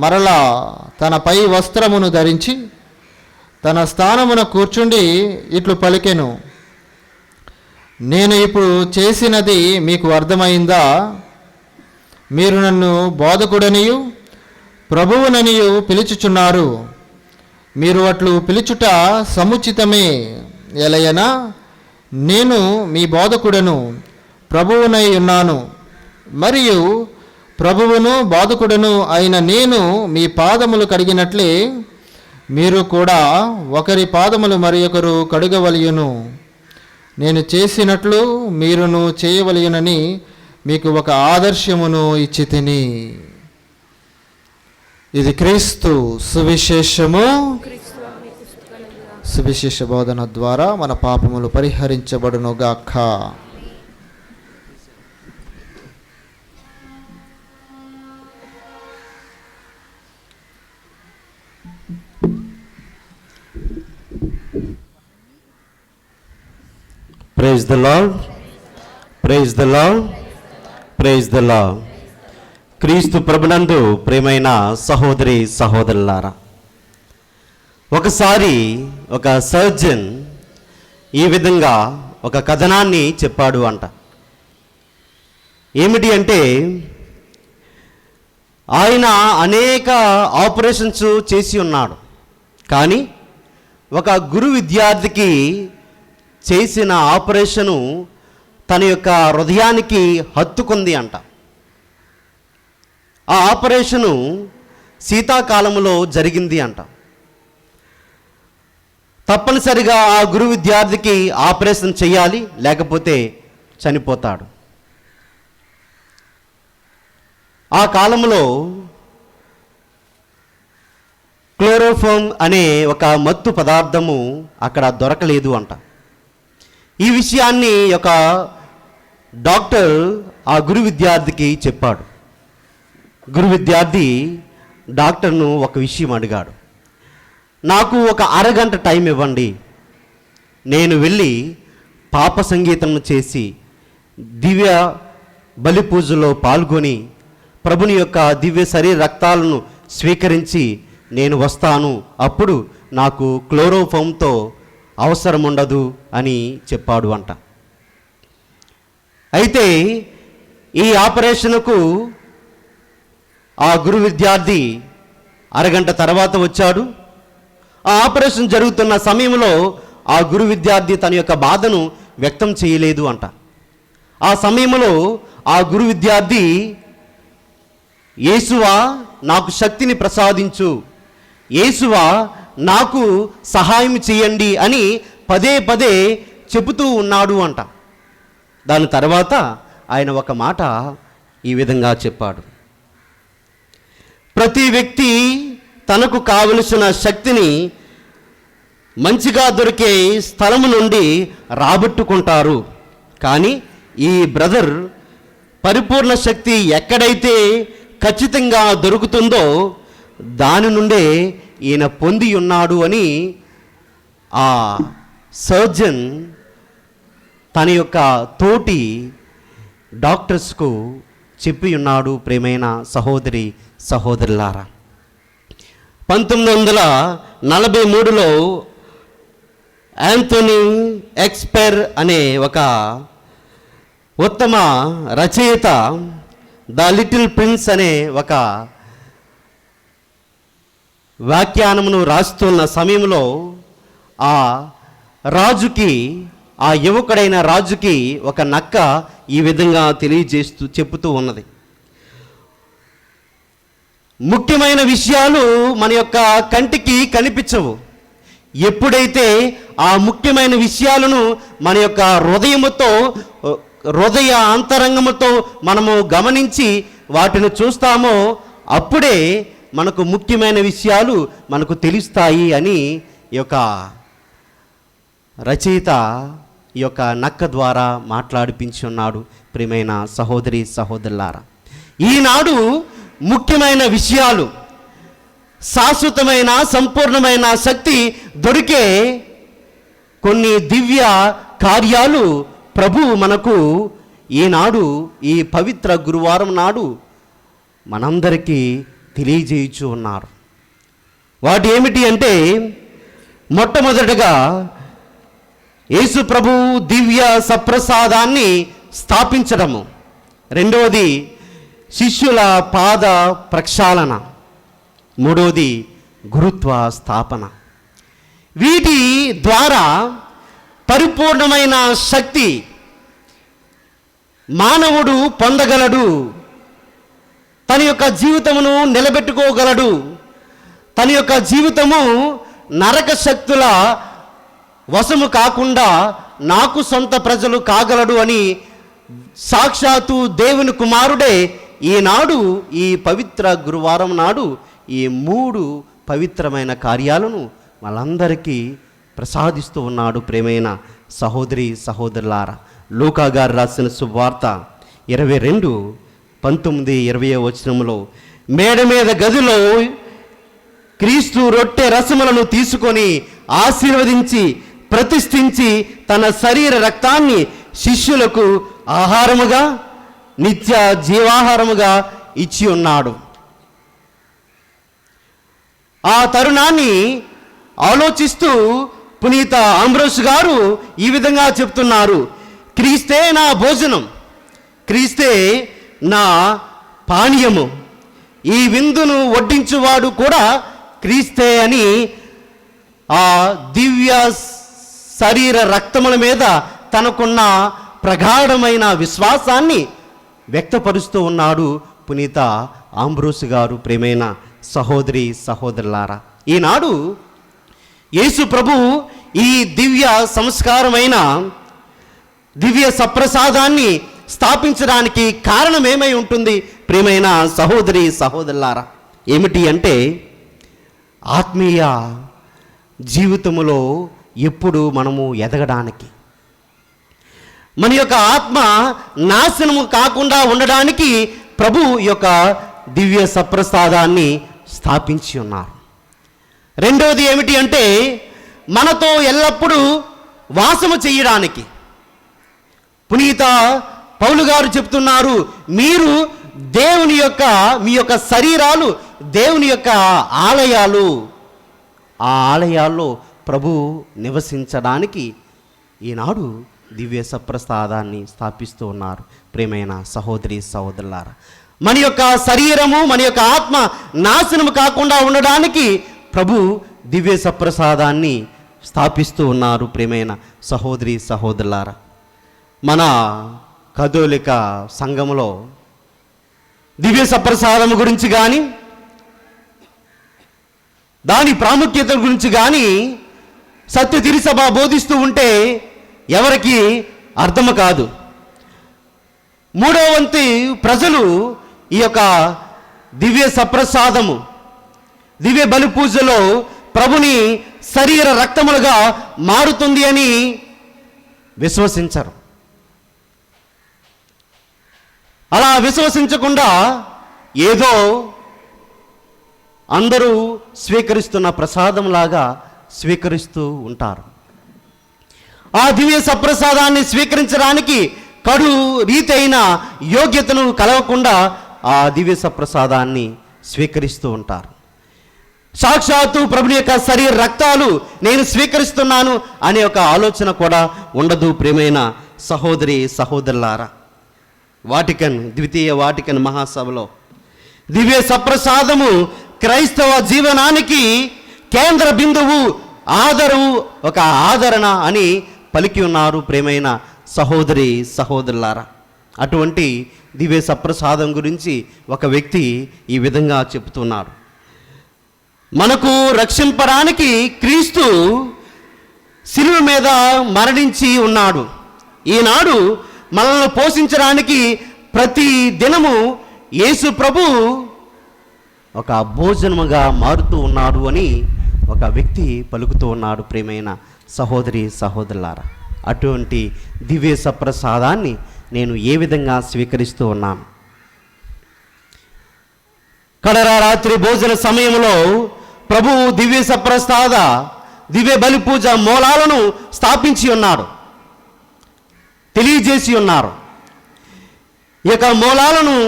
మరలా తన పై వస్త్రమును ధరించి తన స్థానమున కూర్చుండి ఇట్లు పలికెను, నేను ఇప్పుడు చేసినది మీకు అర్థమైందా? మీరు నన్ను బోధకుడనియు ప్రభువుననియు పిలుచుచున్నారు. మీరు అట్లు పిలుచుట సముచితమే. ఎలయనా నేను మీ బోధకుడను, ప్రభువునై ఉన్నాను. మరియు ప్రభువును బోధకుడను అయిన నేను మీ పాదములు కడిగినట్లే మీరు కూడా ఒకరి పాదములు మరి ఒకరు కడుగవలయును. నేను చేసినట్లు మీరును చేయవలయునని మీకు ఒక ఆదర్శమును ఇచ్చి తిని. ఇది క్రీస్తు సువిశేషము. సువిశేష బోధన ద్వారా మన పాపములు పరిహరించబడునుగాక. Praise the lord, praise the lord, praise the lord. క్రీస్తు ప్రభునందు ప్రియమైన సహోదరి సహోదరులారా, ఒకసారి ఒక సర్జన్ ఈ విధంగా ఒక కథనాన్ని చెప్పాడు అంట. ఏమిటి అంటే, ఆయన అనేక ఆపరేషన్స్ చేసి ఉన్నాడు, కానీ ఒక గురు విద్యార్థికి చేసిన ఆపరేషను తన యొక్క హృదయానికి హత్తుకుంది అంట. ఆ ఆపరేషను శీతాకాలంలో జరిగింది అంట. తప్పనిసరిగా ఆ గురు విద్యార్థికి ఆపరేషన్ చేయాలి, లేకపోతే చనిపోతాడు. ఆ కాలంలో క్లోరోఫామ్ అనే ఒక మత్తు పదార్థము అక్కడ దొరకలేదు అంట. ఈ విషయాన్ని ఒక డాక్టర్ ఆ గురు విద్యార్థికి చెప్పాడు. గురు విద్యార్థి డాక్టర్ను ఒక విషయం అడిగాడు, నాకు ఒక అరగంట టైం ఇవ్వండి, నేను వెళ్ళి పాప సంగీతం చేసి దివ్య బలి పూజలో పాల్గొని ప్రభుని యొక్క దివ్య శరీర రక్తాలను స్వీకరించి నేను వస్తాను, అప్పుడు నాకు క్లోరోఫామ్తో అవసరం ఉండదు అని చెప్పాడు అంట. అయితే ఈ ఆపరేషన్కు ఆ గురు విద్యార్థి అరగంట తర్వాత వచ్చాడు. ఆ ఆపరేషన్ జరుగుతున్న సమయంలో ఆ గురు విద్యార్థి తన యొక్క బాధను వ్యక్తం చేయలేదు అంట. ఆ సమయంలో ఆ గురు విద్యార్థి, యేసువా నాకు శక్తిని ప్రసాదించు, యేసువా నాకు సహాయం చేయండి అని పదే పదే చెబుతూ ఉన్నాడు అంట. దాని తర్వాత ఆయన ఒక మాట ఈ విధంగా చెప్పాడు, ప్రతి వ్యక్తి తనకు కావలసిన శక్తిని మంచిగా దొరికే స్థలము నుండి రాబట్టుకుంటారు, కానీ ఈ బ్రదర్ పరిపూర్ణ శక్తి ఎక్కడైతే ఖచ్చితంగా దొరుకుతుందో దాని నుండే ఈయన పొంది ఉన్నాడు అని ఆ సర్జన్ తన యొక్క తోటి డాక్టర్స్కు చెప్పి ఉన్నాడు. ప్రియమైన సహోదరి సహోదరులారా, 1943లో యాంథోనీ ఎక్స్పెర్ అనే ఒక ఉత్తమ రచయిత ద లిటిల్ ప్రిన్స్ అనే ఒక వ్యాఖ్యానమును రాస్తున్న సమయంలో ఆ రాజుకి, ఆ యువకుడైన రాజుకి ఒక నక్క ఈ విధంగా తెలియజేస్తూ చెబుతూ ఉన్నది, ముఖ్యమైన విషయాలు మన యొక్క కంటికి కనిపించవు. ఎప్పుడైతే ఆ ముఖ్యమైన విషయాలను మన యొక్క హృదయ అంతరంగముతో మనము గమనించి వాటిని చూస్తామో అప్పుడే మనకు ముఖ్యమైన విషయాలు మనకు తెలుస్తాయి అని ఈ యొక్క రచయిత ఈ యొక్క నక్క ద్వారా మాట్లాడిపించి ఉన్నాడు. ప్రియమైన సహోదరి సహోదరులారా, ఈనాడు ముఖ్యమైన విషయాలు, శాశ్వతమైన సంపూర్ణమైన శక్తి దొరికే కొన్ని దివ్య కార్యాలు ప్రభు మనకు ఈనాడు ఈ పవిత్ర గురువారం నాడు మనందరికీ తెలియజేయచ్చు ఉన్నారు. వాటి ఏమిటి అంటే, మొట్టమొదటగా యేసు ప్రభు దివ్య సప్రసాదాన్ని స్థాపించడము, రెండవది శిష్యుల పాద ప్రక్షాళన, మూడవది గురుత్వ స్థాపన. వీటి ద్వారా పరిపూర్ణమైన శక్తి మానవుడు పొందగలడు, తన యొక్క జీవితమును నిలబెట్టుకోగలడు, తన యొక్క జీవితము నరక శక్తుల వశము కాకుండా నాకు సొంత ప్రజలు కాగలడు అని సాక్షాత్తు దేవుని కుమారుడే ఈనాడు ఈ పవిత్ర గురువారం నాడు ఈ 3 పవిత్రమైన కార్యాలను వాళ్ళందరికీ ప్రసాదిస్తూ ఉన్నాడు. ప్రేమైన సహోదరి సహోదరులారా, లూకా గారు రాసిన శుభవార్త 22:19-20 వచనములో, మేడ మీద గదిలో క్రీస్తు రొట్టె రసములను తీసుకొని ఆశీర్వదించి ప్రతిష్ఠించి తన శరీర రక్తాన్ని శిష్యులకు ఆహారముగా నిత్య జీవాహారముగా ఇచ్చి ఉన్నాడు. ఆ తరుణాన్ని ఆలోచిస్తూ పునీత ఆంబ్రోస్ గారు ఈ విధంగా చెప్తున్నారు: క్రీస్తే నా భోజనం, క్రీస్తే నా పానీయము, ఈ విందును వడ్డించువాడు కూడా క్రీస్తే అని ఆ దివ్య శరీర రక్తముల మీద తనకున్న ప్రగాఢమైన విశ్వాసాన్ని వ్యక్తపరుస్తూ ఉన్నాడు పునీత ఆంబ్రోస్ గారు. ప్రేమైన సహోదరి సహోదరులారా, ఈనాడు యేసు ప్రభు ఈ దివ్య సంస్కారమైన దివ్య సప్రసాదాన్ని స్థాపించడానికి కారణం ఏమై ఉంటుంది? ప్రియమైన సహోదరి సహోదరులారా, ఏమిటి అంటే, ఆత్మీయ జీవితములో ఎప్పుడు మనము ఎదగడానికి, మన యొక్క ఆత్మ నాశనము కాకుండా ఉండడానికి ప్రభు యొక్క దివ్య సప్రసాదాన్ని స్థాపించి ఉన్నారు. రెండవది ఏమిటి అంటే, మనతో ఎల్లప్పుడూ వాసము చేయడానికి. పునీత పౌలు గారు చెప్తున్నారు, మీరు దేవుని యొక్క మీ యొక్క శరీరాలు దేవుని యొక్క ఆలయాలు, ఆ ఆలయాల్లో ప్రభు నివసించడానికి ఈనాడు దివ్య సప్రసాదాన్ని స్థాపిస్తూ ఉన్నారు. ప్రియమైన సహోదరి సహోదరులారా, మన యొక్క శరీరము మన యొక్క ఆత్మ నాశనము కాకుండా ఉండడానికి ప్రభు దివ్య సప్రసాదాన్ని స్థాపిస్తూ ఉన్నారు. ప్రియమైన సహోదరి సహోదరులారా, మన కథోలిక సంఘములో దివ్య సప్రసాదము గురించి కానీ దాని ప్రాముఖ్యత గురించి కానీ సత్య తిరుసభ బోధిస్తూ ఉంటే ఎవరికి అర్థము కాదు. 3వ వంతు ప్రజలు ఈ యొక్క దివ్య సప్రసాదము దివ్య బలి పూజలో ప్రభుని శరీర రక్తములుగా మారుతుంది అని విశ్వసించరు. అలా విశ్వసించకుండా ఏదో అందరూ స్వీకరిస్తున్న ప్రసాదంలాగా స్వీకరిస్తూ ఉంటారు. ఆ దివ్య సప్రసాదాన్ని స్వీకరించడానికి కడు రీతైన యోగ్యతను కలగకుండా ఆ దివ్య సప్రసాదాన్ని స్వీకరిస్తూ ఉంటారు. సాక్షాత్తు ప్రభుని యొక్క శరీర రక్తాలు నేను స్వీకరిస్తున్నాను అనే ఒక ఆలోచన కూడా ఉండదు. ప్రియమైన సహోదరి సహోదరులారా, ద్వితీయ వాటికన్ మహాసభలో దివ్య సప్రసాదము క్రైస్తవ జీవనానికి కేంద్ర బిందువు, ఒక ఆదరణ అని పలికి ఉన్నారు. ప్రియమైన సహోదరి సహోదరులారా, అటువంటి దివ్య సప్రసాదం గురించి ఒక వ్యక్తి ఈ విధంగా చెప్తున్నాడు: మనకు రక్షింపడానికి క్రీస్తు శిలువ మీద మరణించి ఉన్నాడు. ఈనాడు మనల్ని పోషించడానికి ప్రతి దినము యేసు ప్రభు ఒక భోజనముగా మారుతూ ఉన్నాడు అని ఒక వ్యక్తి పలుకుతూ ఉన్నాడు. ప్రియమైన సహోదరి సహోదరులారా, అటువంటి దివ్య సప్రసాదాన్ని నేను ఏ విధంగా స్వీకరిస్తూ ఉన్నాను? కడరా రాత్రి భోజన సమయంలో ప్రభువు దివ్య సప్రసాద దివ్య బలి పూజ మూలాలను స్థాపించి ఉన్నాడు, తెలియజేసి ఉన్నారు. ఈ యొక్క మూలాలను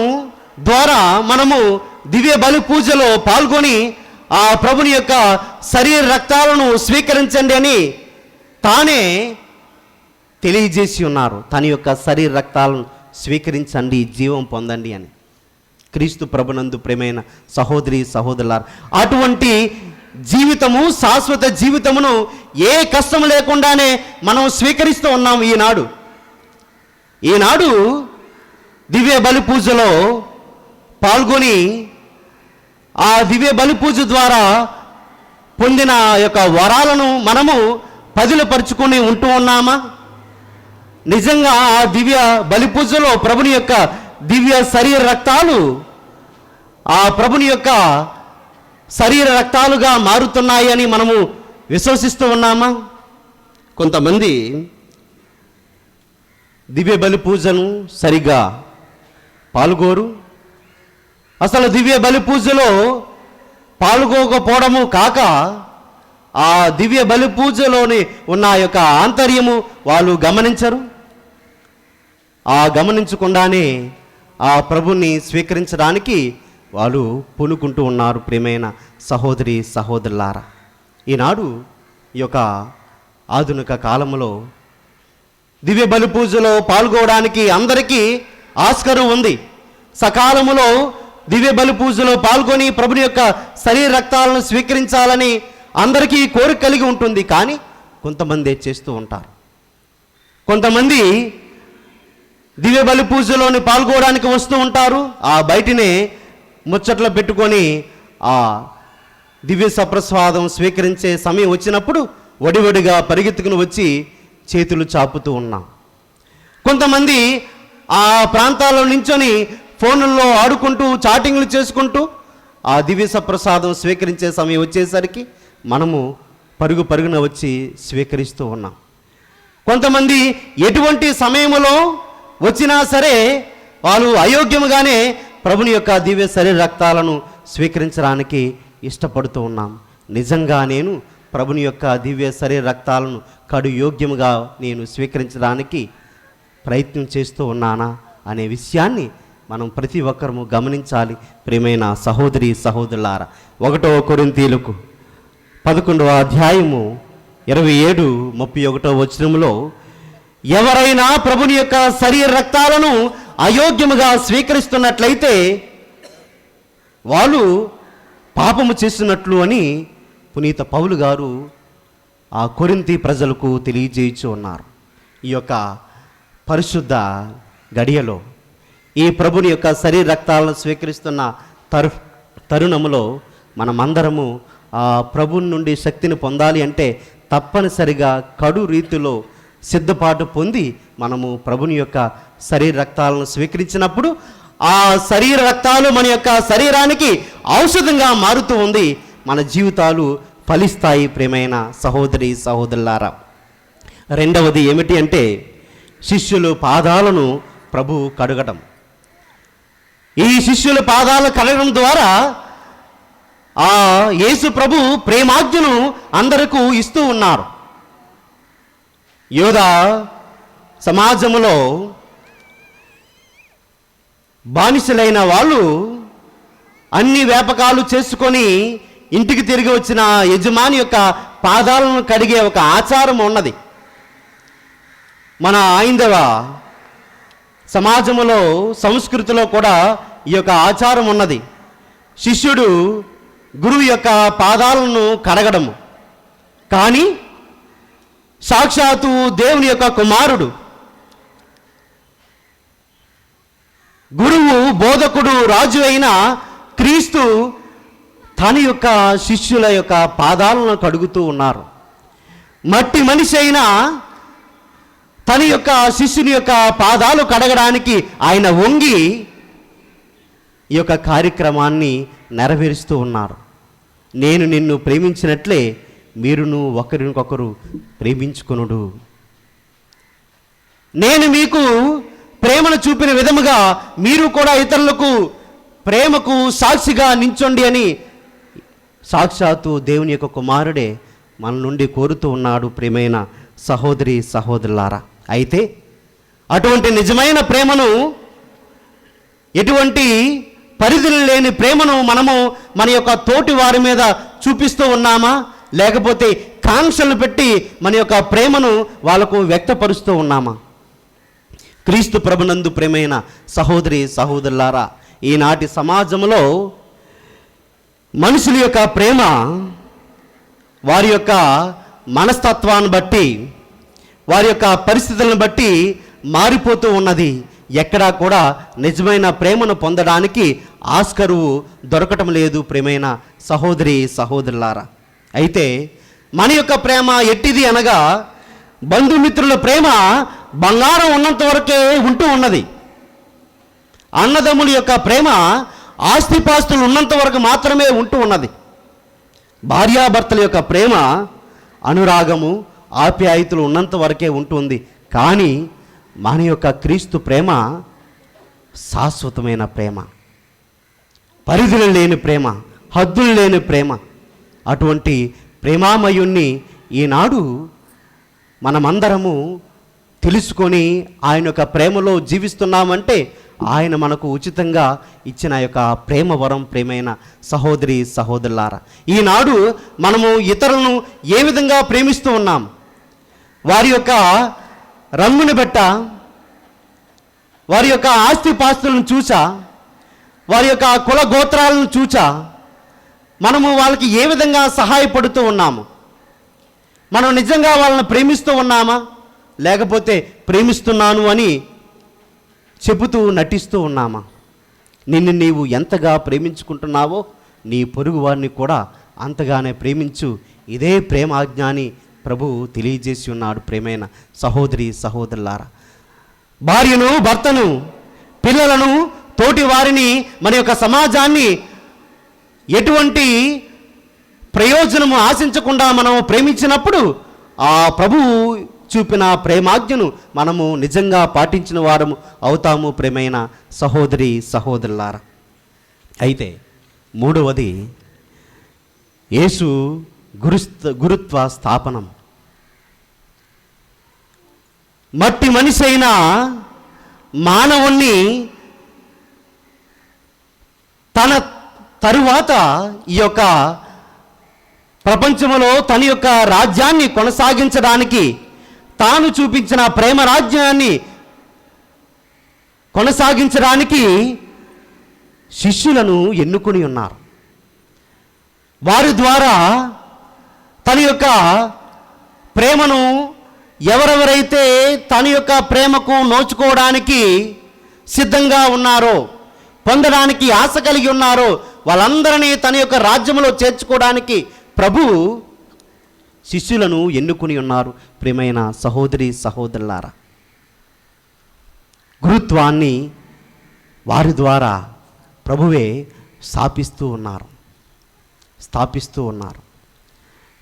ద్వారా మనము దివ్య బలి పూజలో పాల్గొని ఆ ప్రభుని యొక్క శరీర రక్తాలను స్వీకరించండి అని తానే తెలియజేసి ఉన్నారు. తన యొక్క శరీర రక్తాలను స్వీకరించండి, జీవం పొందండి అని. క్రీస్తు ప్రభునందు ప్రేమైన సహోదరి సహోదరులారా, అటువంటి జీవితము, శాశ్వత జీవితమును ఏ కష్టం లేకుండానే మనం స్వీకరిస్తూ ఉన్నాము. ఈనాడు దివ్య బలి పూజలో పాల్గొని ఆ దివ్య బలి పూజ ద్వారా పొందిన యొక్క వరాలను మనము పదిలపరుచుకొని ఉంటూ ఉన్నామా? నిజంగా ఆ దివ్య బలి పూజలో ప్రభుని యొక్క దివ్య శరీర రక్తాలు ఆ ప్రభుని యొక్క శరీర రక్తాలుగా మారుతున్నాయి అని మనము విశ్వసిస్తూ ఉన్నామా? కొంతమంది దివ్య బలి పూజను సరిగా పాల్గోరు. అసలు దివ్య బలి పూజలో పాల్గొకపోవడము కాక ఆ దివ్య బలి పూజలోని ఉన్న యొక్క ఆంతర్యము వాళ్ళు గమనించరు. ఆ గమనించకుండానే ఆ ప్రభుని స్వీకరించడానికి వాళ్ళు పూనుకుంటూ ఉన్నారు. ప్రియమైన సహోదరి సహోదరులారా, ఈనాడు ఈ యొక్క ఆధునిక కాలంలో దివ్య బలి పూజలో పాల్గొనడానికి అందరికీ ఆస్కారం ఉంది. సకాలములో దివ్య బలి పూజలో పాల్గొని ప్రభుని యొక్క శరీర రక్తాలను స్వీకరించాలని అందరికీ కోరిక కలిగి ఉంటుంది. కానీ కొంతమంది చేస్తూ ఉంటారు. కొంతమంది దివ్య బలి పూజలోని పాల్గొనడానికి వస్తూ ఉంటారు. ఆ బయటనే ముచ్చట్లు పెట్టుకొని ఆ దివ్య సప్రసాదం స్వీకరించే సమయం వచ్చినప్పుడు వడివడిగా పరిగెత్తుకుని వచ్చి చేతులు చాపుతూ ఉన్నాం. కొంతమంది ఆ ప్రాంతాల్లో నించొని ఫోన్లలో ఆడుకుంటూ చాటింగ్లు చేసుకుంటూ ఆ దివ్య సప్రసాదం స్వీకరించే సమయం వచ్చేసరికి మనము పరుగున వచ్చి స్వీకరిస్తూ ఉన్నాం. కొంతమంది ఎటువంటి సమయంలో వచ్చినా సరే వాళ్ళు అయోగ్యముగానే ప్రభుని యొక్క దివ్య శరీర రక్తాలను స్వీకరించడానికి ఇష్టపడుతూ ఉన్నాం. నిజంగా నేను ప్రభుని యొక్క దివ్య శరీర రక్తాలను కడు యోగ్యముగా నేను స్వీకరించడానికి ప్రయత్నం చేస్తూ ఉన్నానా అనే విషయాన్ని మనం ప్రతి ఒక్కరము గమనించాలి. ప్రియమైన సహోదరి సహోదరులారా, 1 కొరింథీయులకు 11వ అధ్యాయము 27-31 వచనములో ఎవరైనా ప్రభుని యొక్క శరీర రక్తాలను అయోగ్యముగా స్వీకరిస్తున్నట్లయితే వాళ్ళు పాపము చేస్తున్నట్లు అని పునీత పౌలు గారు ఆ కొరింథీ ప్రజలకు తెలియజేయచ్చు ఉన్నారు. ఈ యొక్క పరిశుద్ధ గడియలో ఈ ప్రభుని యొక్క శరీర రక్తాలను స్వీకరిస్తున్న తరుణములో మనమందరము ఆ ప్రభుని నుండి శక్తిని పొందాలి అంటే తప్పనిసరిగా కడు రీతిలో సిద్ధపాటు పొంది మనము ప్రభుని యొక్క శరీర రక్తాలను స్వీకరించినప్పుడు ఆ శరీర రక్తాలు మన యొక్క శరీరానికి ఔషధంగా మారుతూ ఉంది. మన జీవితాలు ఫలిస్తాయి. ప్రియమైన సహోదరి సహోదరులారా, రెండవది ఏమిటి అంటే శిష్యులు పాదాలను ప్రభువు కడగడం. ఈ శిష్యుల పాదాలు కడగడం ద్వారా ఆ యేసు ప్రభు ప్రేమాజ్ఞను అందరికీ ఇస్తూ ఉన్నారు. యోధా సమాజంలో బానిసలైన వాళ్ళు అన్ని వ్యాపకాలు చేసుకొని ఇంటికి తిరిగి వచ్చిన యజమాని యొక్క పాదాలను కడిగే ఒక ఆచారం ఉన్నది. మన హైందవ సమాజంలో సంస్కృతిలో కూడా ఈ యొక్క ఆచారం ఉన్నది. శిష్యుడు గురువు యొక్క పాదాలను కడగడము. కానీ సాక్షాత్తు దేవుని యొక్క కుమారుడు, గురువు, బోధకుడు, రాజు అయిన క్రీస్తు తన యొక్క శిష్యుల యొక్క పాదాలను కడుగుతూ ఉన్నారు. మట్టి మనిషి అయినా తన యొక్క శిష్యుని యొక్క పాదాలు కడగడానికి ఆయన వంగి ఈ యొక్క కార్యక్రమాన్ని నెరవేరుస్తూ ఉన్నారు. నేను నిన్ను ప్రేమించినట్లే మీరును ఒకరినొకరు ప్రేమించుకొనుడు. నేను మీకు ప్రేమను చూపిన విధముగా మీరు కూడా ఇతరులకు ప్రేమకు సాక్షిగా నించొండి అని సాక్షాత్తు దేవుని యొక్క కుమారుడే మన నుండి కోరుతూ ఉన్నాడు. ప్రియమైన సహోదరి సహోదరులారా, అయితే అటువంటి నిజమైన ప్రేమను, ఎటువంటి పరిధులు లేని ప్రేమను మనము మన యొక్క తోటి వారి మీద చూపిస్తూ ఉన్నామా, లేకపోతే కాంక్షలు పెట్టి మన యొక్క ప్రేమను వాళ్ళకు వ్యక్తపరుస్తూ ఉన్నామా? క్రీస్తు ప్రభునందు ప్రేమైన సహోదరి సహోదరులారా, ఈనాటి సమాజంలో మనుషుల యొక్క ప్రేమ వారి యొక్క మనస్తత్వాన్ని బట్టి, వారి యొక్క పరిస్థితులను బట్టి మారిపోతూ ఉన్నది. ఎక్కడా కూడా నిజమైన ప్రేమను పొందడానికి ఆస్కరువు దొరకటం లేదు. ప్రేమైన సహోదరి సహోదరులారా, అయితే మన యొక్క ప్రేమ ఎట్టిది అనగా, బంధుమిత్రుల ప్రేమ బంగారం ఉన్నంత వరకే ఉంటూ ఉన్నది. అన్నదమ్ముల యొక్క ప్రేమ ఆస్తిపాస్తులు ఉన్నంత వరకు మాత్రమే ఉంటూ ఉన్నది. భార్యాభర్తల యొక్క ప్రేమ అనురాగము ఆప్యాయతలు ఉన్నంత వరకే ఉంటుంది. కానీ మన యొక్క క్రీస్తు ప్రేమ శాశ్వతమైన ప్రేమ, పరిధులు లేని ప్రేమ, హద్దులు లేని ప్రేమ. అటువంటి ప్రేమామయుణ్ణి ఈనాడు మనమందరము తెలుసుకొని ఆయన యొక్క ప్రేమలో జీవిస్తున్నామంటే ఆయన మనకు ఉచితంగా ఇచ్చిన యొక్క ప్రేమ వరం. ప్రేమైన సహోదరి సహోదరులారా, ఈనాడు మనము ఇతరులను ఏ విధంగా ప్రేమిస్తూ ఉన్నాం? వారి యొక్క రంగుని బట్ట, వారి యొక్క ఆస్తిపాస్తులను చూసా, వారి యొక్క కుల గోత్రాలను చూచా మనము వాళ్ళకి ఏ విధంగా సహాయపడుతూ ఉన్నాము? మనం నిజంగా వాళ్ళని ప్రేమిస్తూ ఉన్నామా, లేకపోతే ప్రేమిస్తున్నాను అని చెబుతూ నటిస్తూ ఉన్నామా? నిన్ను నీవు ఎంతగా ప్రేమించుకుంటున్నావో నీ పొరుగు వారిని కూడా అంతగానే ప్రేమించు. ఇదే ప్రేమాజ్ఞాని ప్రభువు తెలియజేసి ఉన్నాడు. ప్రేమైన సహోదరి సహోదరులారా, భార్యను, భర్తను, పిల్లలను, తోటి వారిని, మన యొక్క సమాజాన్ని ఎటువంటి ప్రయోజనము ఆశించకుండా మనము ప్రేమించినప్పుడు ఆ ప్రభువు చూపిన ప్రేమాజ్ఞను మనము నిజంగా పాటించిన వారము అవుతాము. ప్రేమైన సహోదరి సహోదరులారా, అయితే మూడవది యేసు గురుత్వ స్థాపనం. మట్టి మనిషి అయిన మానవుణ్ణి తన తరువాత ఈ యొక్క ప్రపంచంలో తన యొక్క రాజ్యాన్ని కొనసాగించడానికి, తాను చూపించిన ప్రేమ రాజ్యాన్ని కొనసాగించడానికి శిష్యులను ఎన్నుకొని ఉన్నారు. వారి ద్వారా తన యొక్క ప్రేమను ఎవరెవరైతే తన యొక్క ప్రేమకు నోచుకోవడానికి సిద్ధంగా ఉన్నారో, పొందడానికి ఆశ కలిగి ఉన్నారో, వాళ్ళందరినీ తన యొక్క రాజ్యంలో చేర్చుకోవడానికి ప్రభువు శిష్యులను ఎన్నుకొని ఉన్నారు. ప్రియమైన సహోదరి సహోదరులారా, గురుత్వాన్ని వారి ద్వారా ప్రభువే స్థాపిస్తూ ఉన్నారు.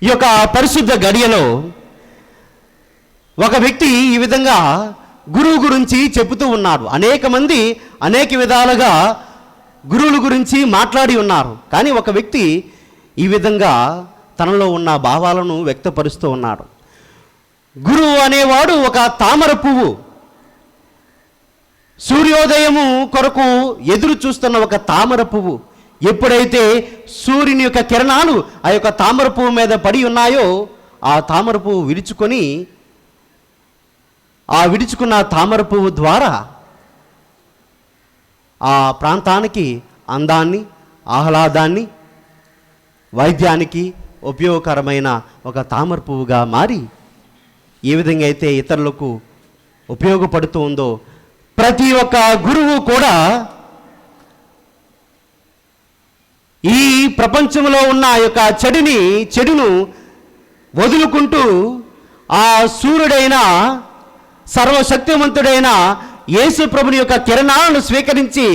ఈ యొక్క పరిశుద్ధ గడియలో ఒక వ్యక్తి ఈ విధంగా గురువు గురించి చెబుతూ ఉన్నారు. అనేక మంది అనేక విధాలుగా గురువుల గురించి మాట్లాడి ఉన్నారు. కానీ ఒక వ్యక్తి ఈ విధంగా తనలో ఉన్న భావాలను వ్యక్తపరుస్తూ ఉన్నాడు. గురువు అనేవాడు ఒక తామర పువ్వు, సూర్యోదయము కొరకు ఎదురు చూస్తున్న ఒక తామర పువ్వు. ఎప్పుడైతే సూర్యుని యొక్క కిరణాలు ఆ యొక్క తామర పువ్వు మీద పడి ఉన్నాయో, ఆ తామర పువ్వు విడుచుకున్న తామర పువ్వు ద్వారా ఆ ప్రాంతానికి అందాన్ని, ఆహ్లాదాన్ని, వైద్యానికి ఉపయోగకరమైన ఒక తామర పువ్వుగా మారి ఏ విధంగా అయితే ఇతరులకు ఉపయోగపడుతూ ఉందో, ప్రతి ఒక్క గురువు కూడా ఈ ప్రపంచంలో ఉన్న ఆ యొక్క చెడును వదులుకుంటూ ఆ సూర్యుడైన సర్వశక్తివంతుడైన యేసు ప్రభుని యొక్క కిరణాలను స్వీకరించి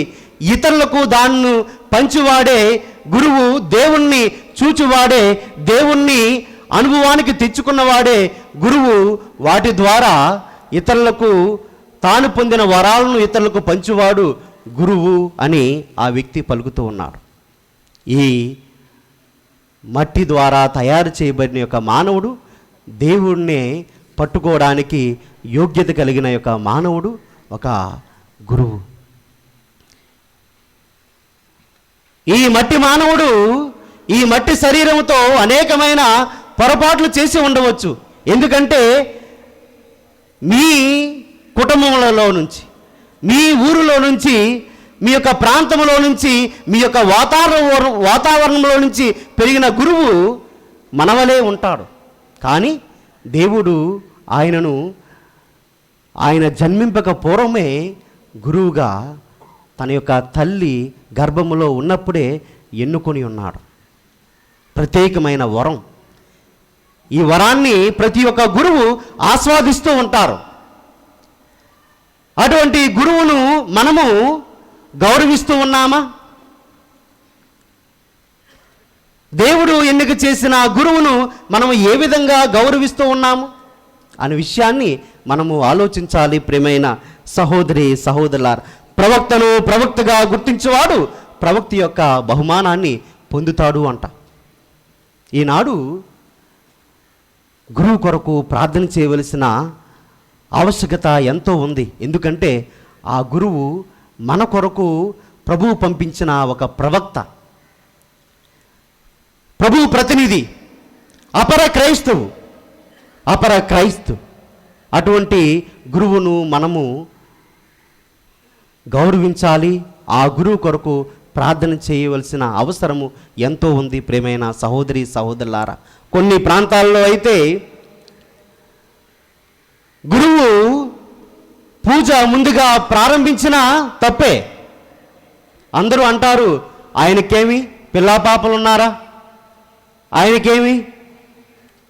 ఇతరులకు దాన్ని పంచివాడే గురువు దేవుణ్ణి చూచువాడే, దేవుణ్ణి అనుభవానికి తెచ్చుకున్నవాడే గురువు. వాటి ద్వారా ఇతరులకు తాను పొందిన వరాలను ఇతరులకు పంచువాడు గురువు అని ఆ వ్యక్తి పలుకుతూ ఉన్నాడు. ఈ మట్టి ద్వారా తయారు చేయబడిన యొక్క మానవుడు దేవుణ్ణి పట్టుకోవడానికి యోగ్యత కలిగిన యొక్క మానవుడు ఒక గురువు. ఈ మట్టి మానవుడు ఈ మట్టి శరీరంతో అనేకమైన పొరపాట్లు చేసి ఉండవచ్చు. ఎందుకంటే మీ కుటుంబంలో నుంచి, మీ ఊరిలో నుంచి, మీ యొక్క ప్రాంతంలో నుంచి, మీ యొక్క వాతావరణంలో నుంచి పెరిగిన గురువు మనవలే ఉంటాడు. కానీ దేవుడు ఆయన జన్మింపక పూర్వమే గురువుగా తన యొక్క తల్లి గర్భములో ఉన్నప్పుడే ఎన్నుకొని ఉన్నాడు. ప్రత్యేకమైన వరం. ఈ వరాన్ని ప్రతి ఒక్క గురువు ఆస్వాదిస్తూ ఉంటారు. అటువంటి గురువును మనము గౌరవిస్తూ ఉన్నామా? దేవుడు ఎన్నిక చేసిన గురువును మనము ఏ విధంగా గౌరవిస్తూ ఉన్నాము అనే విషయాన్ని మనము ఆలోచించాలి. ప్రియమైన సహోదరి సహోదరులారా, ప్రవక్తను ప్రవక్తగా గుర్తించేవాడు ప్రవక్త యొక్క బహుమానాన్ని పొందుతాడు అంట. ఈనాడు గురువు కొరకు ప్రార్థన చేయవలసిన ఆవశ్యకత ఎంతో ఉంది. ఎందుకంటే ఆ గురువు మన కొరకు ప్రభువు పంపించిన ఒక ప్రవక్త, ప్రభువు ప్రతినిధి, అపర క్రైస్తవు. అటువంటి గురువును మనము గౌరవించాలి. ఆ గురువు కొరకు ప్రార్థన చేయవలసిన అవసరము ఎంతో ఉంది. ప్రియమైన సహోదరి సహోదరులారా, కొన్ని ప్రాంతాల్లో అయితే గురువు పూజ ముందుగా ప్రారంభించిన తప్పే. అందరూ అంటారు, ఆయనకేమి పిల్లాపాపలు ఉన్నారా, ఆయనకేమి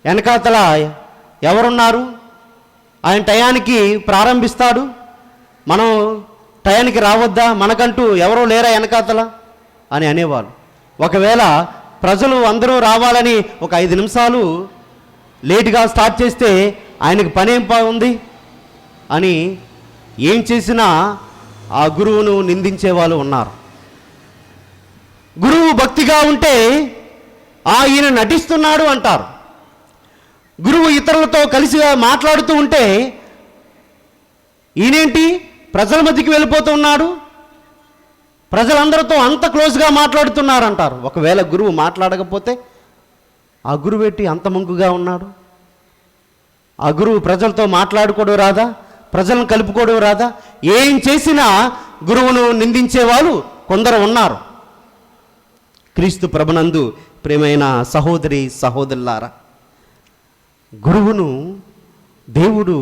వెనకాతల ఎవరున్నారు, ఆయన టయానికి ప్రారంభిస్తాడు, మనం టయానికి రావద్దా, మనకంటూ ఎవరో లేరా వెనకాతల అని అనేవాళ్ళు. ఒకవేళ ప్రజలు అందరూ రావాలని ఒక 5 నిమిషాలు లేటుగా స్టార్ట్ చేస్తే ఆయనకు పనేం ఉంది అని ఏం చేసినా ఆ గురువును నిందించే వాళ్ళు ఉన్నారు. గురువు భక్తిగా ఉంటే ఈయన నటిస్తున్నాడు అంటారు. గురువు ఇతరులతో కలిసి మాట్లాడుతూ ఉంటే ఈయనేంటి ప్రజల మధ్యకి వెళ్ళిపోతూ ఉన్నాడు, ప్రజలందరితో అంత క్లోజ్గా మాట్లాడుతున్నారు అంటారు. ఒకవేళ గురువు మాట్లాడకపోతే ఆ గురువేటి అంత మంకుగా ఉన్నాడు, ఆ గురువు ప్రజలతో మాట్లాడుకోవడం రాదా, ప్రజలను కలుపుకోవడం రాదా? ఏం చేసినా గురువును నిందించే వాళ్ళు కొందరు ఉన్నారు. క్రీస్తు ప్రభునందు ప్రియమైన సహోదరి సహోదరులారా, గురువును దేవుడు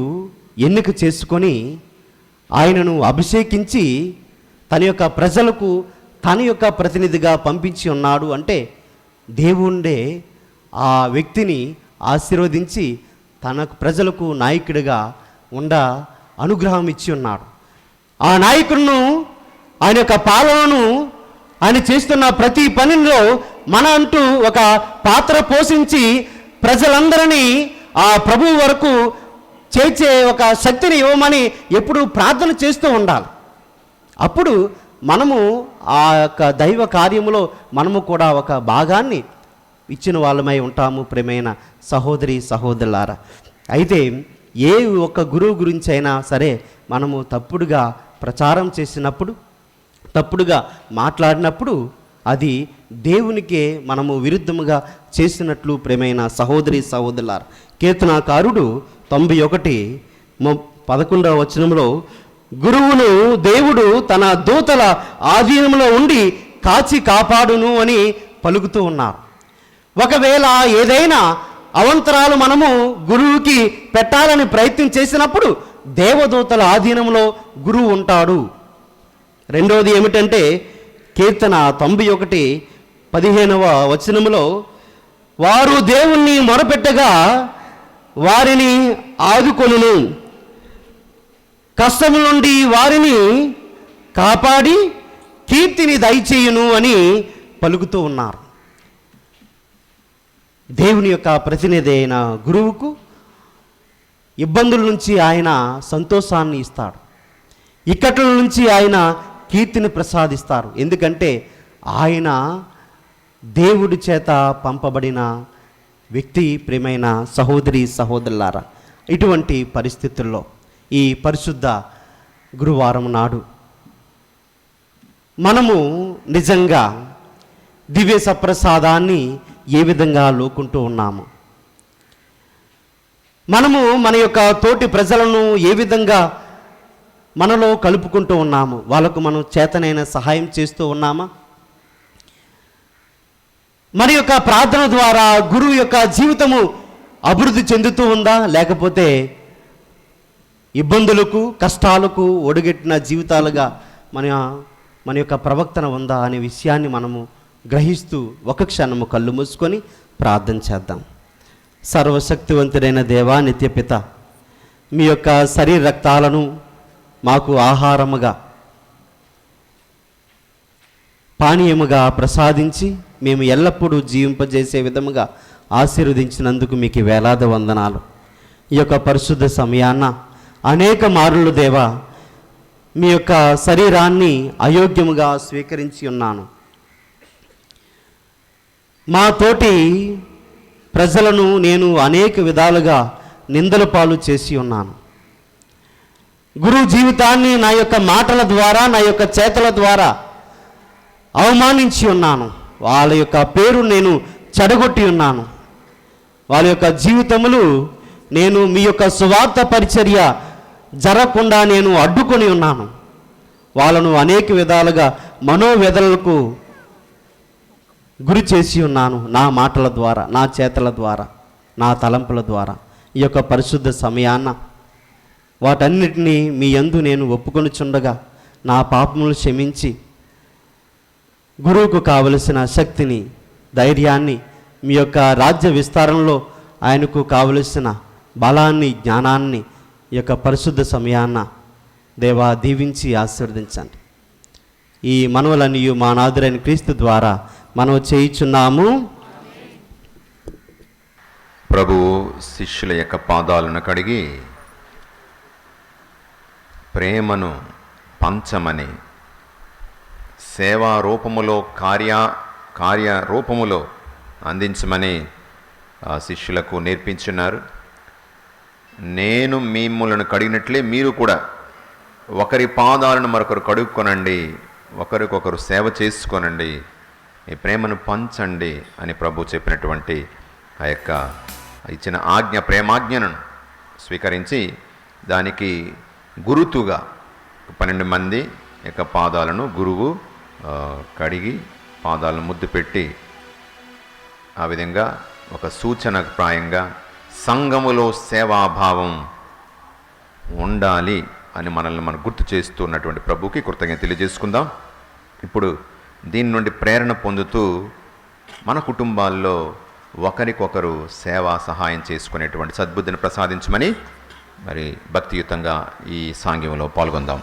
ఎన్నిక చేసుకొని ఆయనను అభిషేకించి తన యొక్క ప్రజలకు తన యొక్క ప్రతినిధిగా పంపించి ఉన్నాడు. అంటే దేవుండే ఆ వ్యక్తిని ఆశీర్వదించి తన ప్రజలకు నాయకుడిగా అనుగ్రహం ఇచ్చి ఉన్నాడు. ఆ నాయకుడును ఆయన యొక్క పాలనను ఆయన చేస్తున్న ప్రతి పనిలో మన అంటూ ఒక పాత్ర పోషించి ప్రజలందరినీ ఆ ప్రభువు వరకు చేర్చే ఒక శక్తిని ఇవ్వమని ఎప్పుడు ప్రార్థన చేస్తూ ఉండాలి. అప్పుడు మనము ఆ యొక్క దైవ కార్యములో మనము కూడా ఒక భాగాన్ని ఇచ్చిన వాళ్ళమై ఉంటాము. ప్రియమైన సహోదరి సహోదరులారా, అయితే ఏ ఒక్క గురువు గురించి అయినా సరే మనము తప్పుడుగా ప్రచారం చేసినప్పుడు, తప్పుడుగా మాట్లాడినప్పుడు అది దేవునికే మనము విరుద్ధముగా చేసినట్లు. ప్రియమైన సహోదరి సహోదరులారా, కీర్తనాకారుడు 91:11 వచనంలో గురువును దేవుడు తన దూతల ఆధీనంలో ఉండి కాచి కాపాడును అని పలుకుతూ ఉన్నారు. ఒకవేళ ఏదైనా అవంతరాలు మనము గురువుకి పెట్టాలని ప్రయత్నం చేసినప్పుడు దేవదూతల ఆధీనంలో గురువు ఉంటాడు. రెండవది ఏమిటంటే కీర్తన 91:15 వచనములో వారు దేవుణ్ణి మొరపెట్టగా వారిని ఆదుకొనును, కష్టము నుండి వారిని కాపాడి కీర్తిని దయచేయును అని పలుకుతూ ఉన్నారు. దేవుని యొక్క ప్రతినిధి అయిన గురువుకు ఇబ్బందుల నుంచి ఆయన సంతోషాన్ని ఇస్తాడు, ఇక్కట్ల నుంచి ఆయన కీర్తిని ప్రసాదిస్తారు. ఎందుకంటే ఆయన దేవుడి చేత పంపబడిన వ్యక్తి. ప్రియమైన సహోదరి సహోదరులారా, ఇటువంటి పరిస్థితుల్లో ఈ పరిశుద్ధ గురువారం నాడు మనము నిజంగా దివ్య సప్రసాదాన్ని ఏ విధంగా లోకుంటూ ఉన్నాము, మనము మన యొక్క తోటి ప్రజలను ఏ విధంగా మనలో కలుపుకుంటూ ఉన్నాము, వాళ్ళకు మనం చేతనైన సహాయం చేస్తూ ఉన్నామా? మన యొక్క ప్రార్థన ద్వారా గురువు యొక్క జీవితము అభివృద్ధి చెందుతూ ఉందా, లేకపోతే ఇబ్బందులకు కష్టాలకు ఒడిగట్టిన జీవితాలుగా మన యొక్క ప్రవర్తన ఉందా అనే విషయాన్ని మనము గ్రహిస్తూ ఒక క్షణము కళ్ళు మూసుకొని ప్రార్థన చేద్దాం. సర్వశక్తివంతుడైన దేవా, నిత్యపిత, మీ యొక్క శరీర రక్తాలను మాకు ఆహారముగా పానీయముగా ప్రసాదించి మేము ఎల్లప్పుడూ జీవింపజేసే విధముగా ఆశీర్వదించినందుకు మీకు వేలాది వందనాలు. ఈ యొక్క పరిశుద్ధ సమయాన్న అనేక మారులు దేవా మీ యొక్క శరీరాన్ని అయోగ్యముగా స్వీకరించి ఉన్నాను. మా తోటి ప్రజలను నేను అనేక విధాలుగా నిందల పాలు చేసి ఉన్నాను. గురువు జీవితాన్ని నా యొక్క మాటల ద్వారా, నా యొక్క చేతల ద్వారా అవమానించి ఉన్నాను. వాళ్ళ యొక్క పేరు నేను చెడగొట్టి ఉన్నాను. వాళ్ళ యొక్క జీవితములు నేను మీ యొక్క సువార్త పరిచర్య జరగకుండా నేను అడ్డుకొని ఉన్నాను. వాళ్ళను అనేక విధాలుగా మనోవేదనలకు గురి చేసి ఉన్నాను. నా మాటల ద్వారా, నా చేతల ద్వారా, నా తలంపుల ద్వారా. ఈ యొక్క పరిశుద్ధ సమయాన్న వాటన్నిటినీ మీ యందు నేను ఒప్పుకొనుచుండగా నా పాపములు క్షమించి గురువుకు కావలసిన శక్తిని, ధైర్యాన్ని, మీ యొక్క రాజ్య విస్తారంలో ఆయనకు కావలసిన బలాన్ని, జ్ఞానాన్ని ఈ యొక్క పరిశుద్ధ సమయాన్న దేవా దీవించి ఆశీర్వదించండి. ఈ మనవలన్నీ మా నాథురైన క్రీస్తు ద్వారా మనం చేయుచున్నాము. ప్రభువు శిష్యుల యొక్క పాదాలను కడిగి ప్రేమను పంచమని, సేవా రూపములో కార్య రూపములో అందించమని శిష్యులకు నేర్పించున్నారు. నేను మిమ్మల్ని కడిగినట్లే మీరు కూడా ఒకరి పాదాలను మరొకరు కడుక్కొనండి, ఒకరికొకరు సేవ చేసుకోనండి, ఈ ప్రేమను పంచండి అని ప్రభు చెప్పినటువంటి ఆ యొక్క ఇచ్చిన ఆజ్ఞ, ప్రేమాజ్ఞను స్వీకరించి దానికి గురుతుగా 12 మంది యొక్క పాదాలను గురువు కడిగి పాదాలను ముద్దు పెట్టి ఆ విధంగా ఒక సూచన ప్రాయంగా సంఘములో సేవాభావం ఉండాలి అని మనల్ని మనం గుర్తు చేస్తున్నటువంటి ప్రభుకి కృతజ్ఞత తెలియజేసుకుందాం. ఇప్పుడు దీని నుండి ప్రేరణ పొందుతూ మన కుటుంబాల్లో ఒకరికొకరు సేవా సహాయం చేసుకునేటువంటి సద్బుద్ధిని ప్రసాదించమని మరి భక్తియుతంగా ఈ సాంగ్యంలో పాల్గొందాం.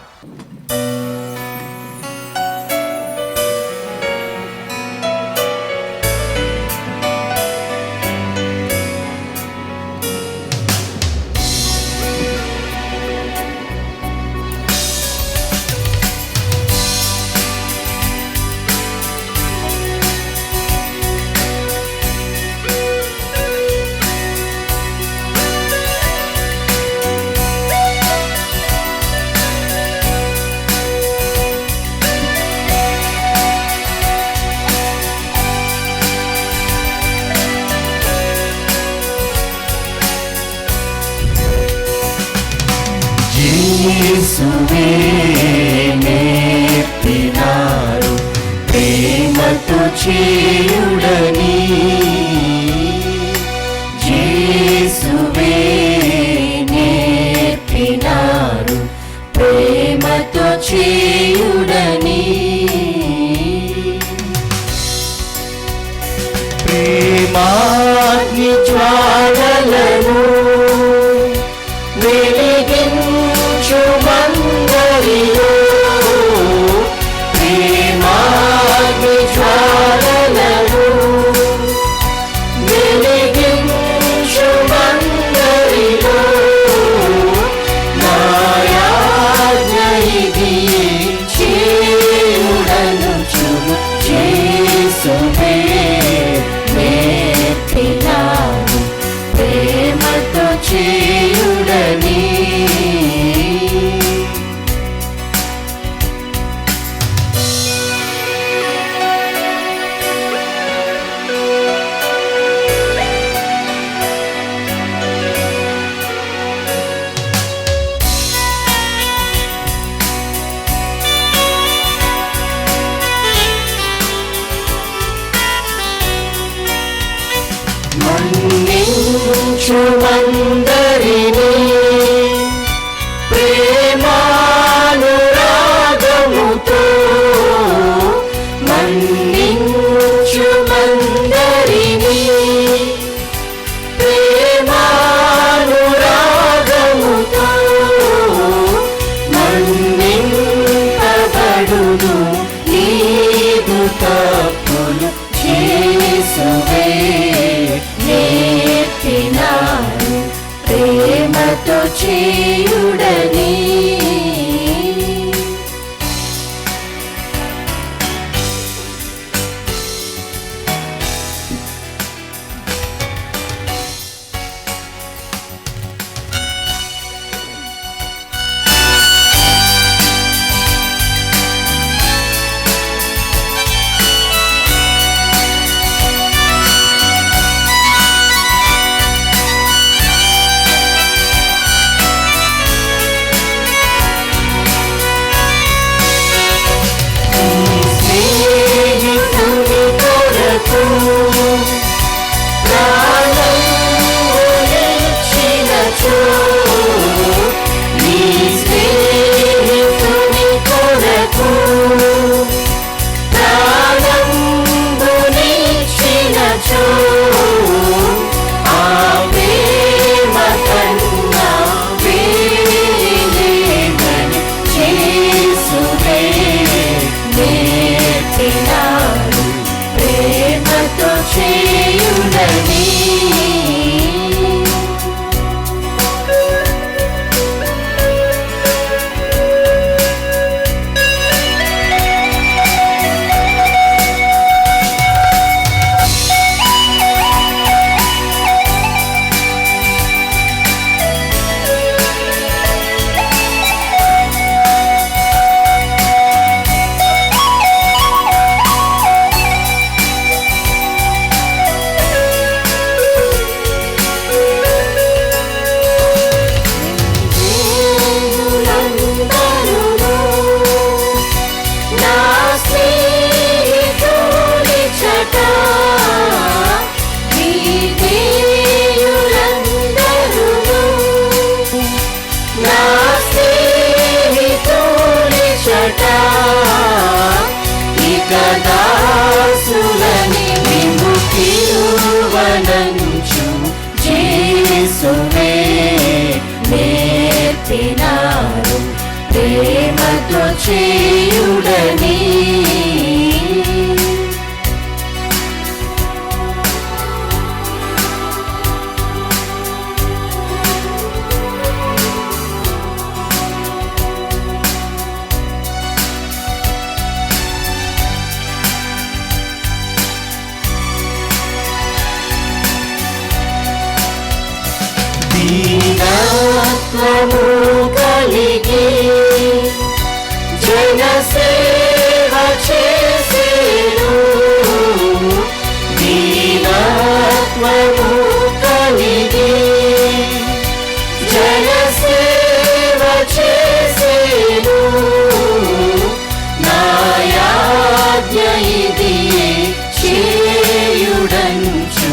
యేసువే నేర్పినారు ప్రేమతో చేయుడని, యేసువే నేర్పినారు ప్రేమతో చేయుడని. ప్రేమాగ్ని జ్వాలలను వెలిగించు మందరిలో, ప్రేమాగ్ని జ్వాలలను ప్రేమించుమందరిని ప్రేమానురాగముతో మన్నించుమందరిని ప్రేమానురాగముతో మన్నింపబడును నీదు తప్పులు యేసువే నేర్పినారు ప్రేమతో చేయుడని. ప్రేమతో చేయుడని. దాసులని విముక్తియువనంచు యేసువే నేర్పినారు ప్రేమతో చేయుడని. దీనత్వము కలిగి జనసేవ చేసేను. దీనత్వము కలిగి జనసేవ చేసేను. నాయాజ్ఞ ఇదియే చేయుడంచు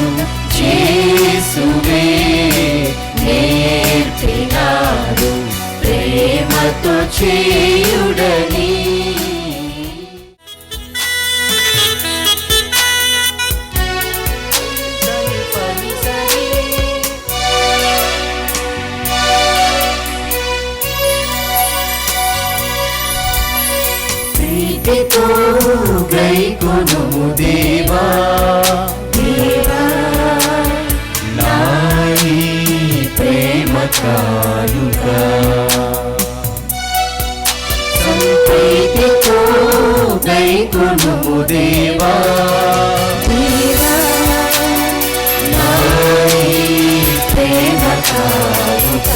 యేసువే నేర్పినారు ప్రేమతో చేయుడని. ప్రీతితో గైకొనుము దేవా దేవా నాయి ప్రేమ కానుక. సంప్రీతితో గైకొనుము దేవా దేవా నాయి ప్రేమ కానుక.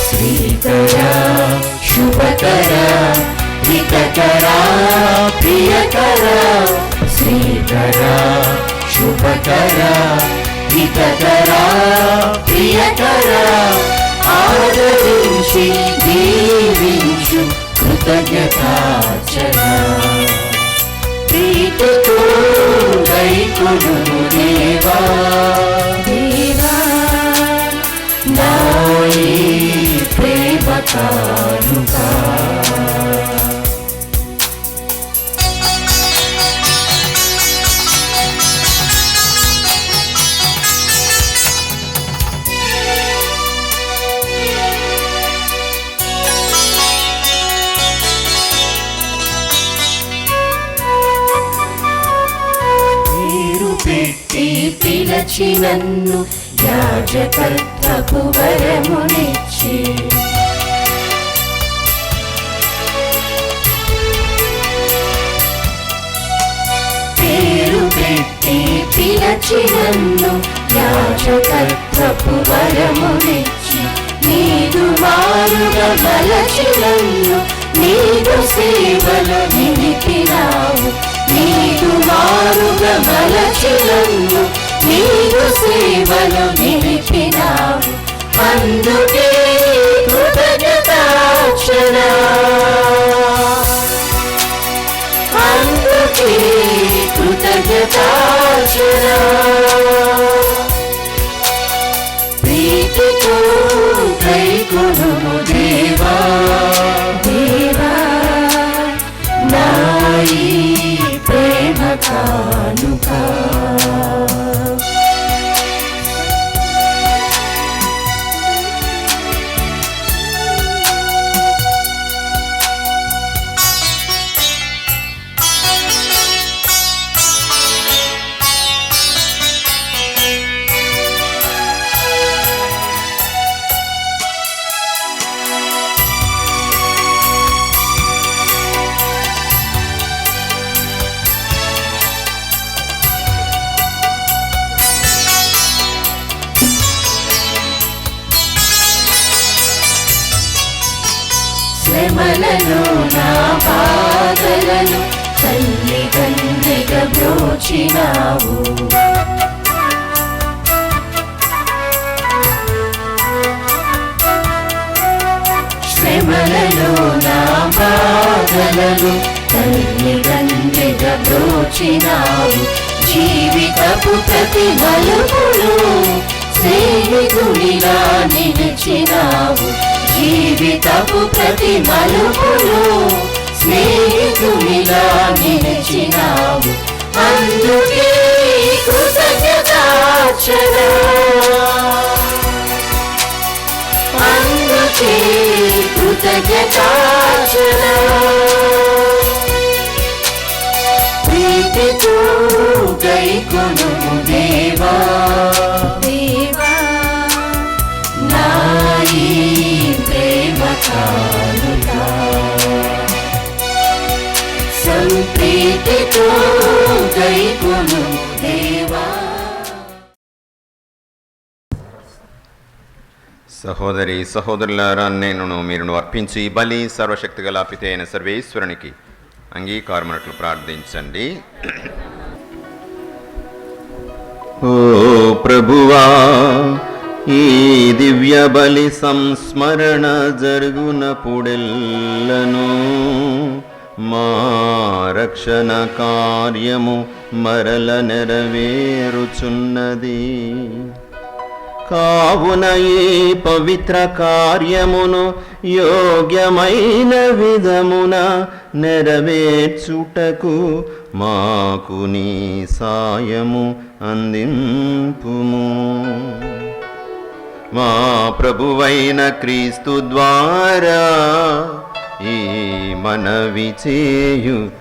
శ్రీకర శుభకర హితకర ప్రియకర. శ్రీకర శుభకర హితకర ప్రియకర. ఆదరించి దీవించు కృతజ్ఞతార్చన. ప్రీతితో గైకొనుము దేవా దేవా నా ఈ ప్రేమ కానుక. పిలచి నన్ను యాజకత్వపు వరమునిచ్చి పేరు పెట్టి పిలచి నన్ను యాజకత్వపు వరమునిచ్చి నీదు మారుగా మలచి నన్ను నీదు సేవలు నిలిపినావు. నీదు మారుగా మలచి నన్ను నీదు సేవలు నిలిపినావు. అందుకే కృతజ్ఞతార్చన అందుకే కృతజ్ఞతార్చన. ప్రీతితో గైకొనుము దేవా దేవా నా ఈ ప్రేమ కానుక. శ్రమలను నా బాధలను తల్లిదండ్రిగా బ్రోచినావు. శ్రమలను నా బాధలను తల్లిదండ్రిగా బ్రోచినావు. జీవితపు ప్రతి మలుపును స్నేహితుడిలా నిలిచినావు. జీవితపు ప్రతి మలుపును స్నేహితుడిలా నిలిచినావు. అందుకే కృతజ్ఞతార్చన అందుకే కృతజ్ఞతార్చన. ప్రీతితో గైకొనుము దేవా దేవా నా ఈ ప్రేమ కానుక. సంప్రీతితో గైకొనుము దేవా. సహోదరి సహోదరులారా, నేనును మీరును అర్పించి ఈ బలి సర్వశక్తిగల పిత అయిన సర్వేశ్వరునికి అంగీకారమునట్లు ప్రార్థించండి. ఓ ప్రభువా, ఈ దివ్య బలి సంస్మరణ జరుగునప్పుడెల్లను మా రక్షణ కార్యము మరల నెరవేరుచున్నది. కావున ఈ పవిత్ర కార్యమును యోగ్యమైన విధమున నెరవేర్చుటకు మాకు నీ సాయము అందింపుము. మా ప్రభువైన క్రీస్తు ద్వారా ఈ మనవి చేయుచున్నాము.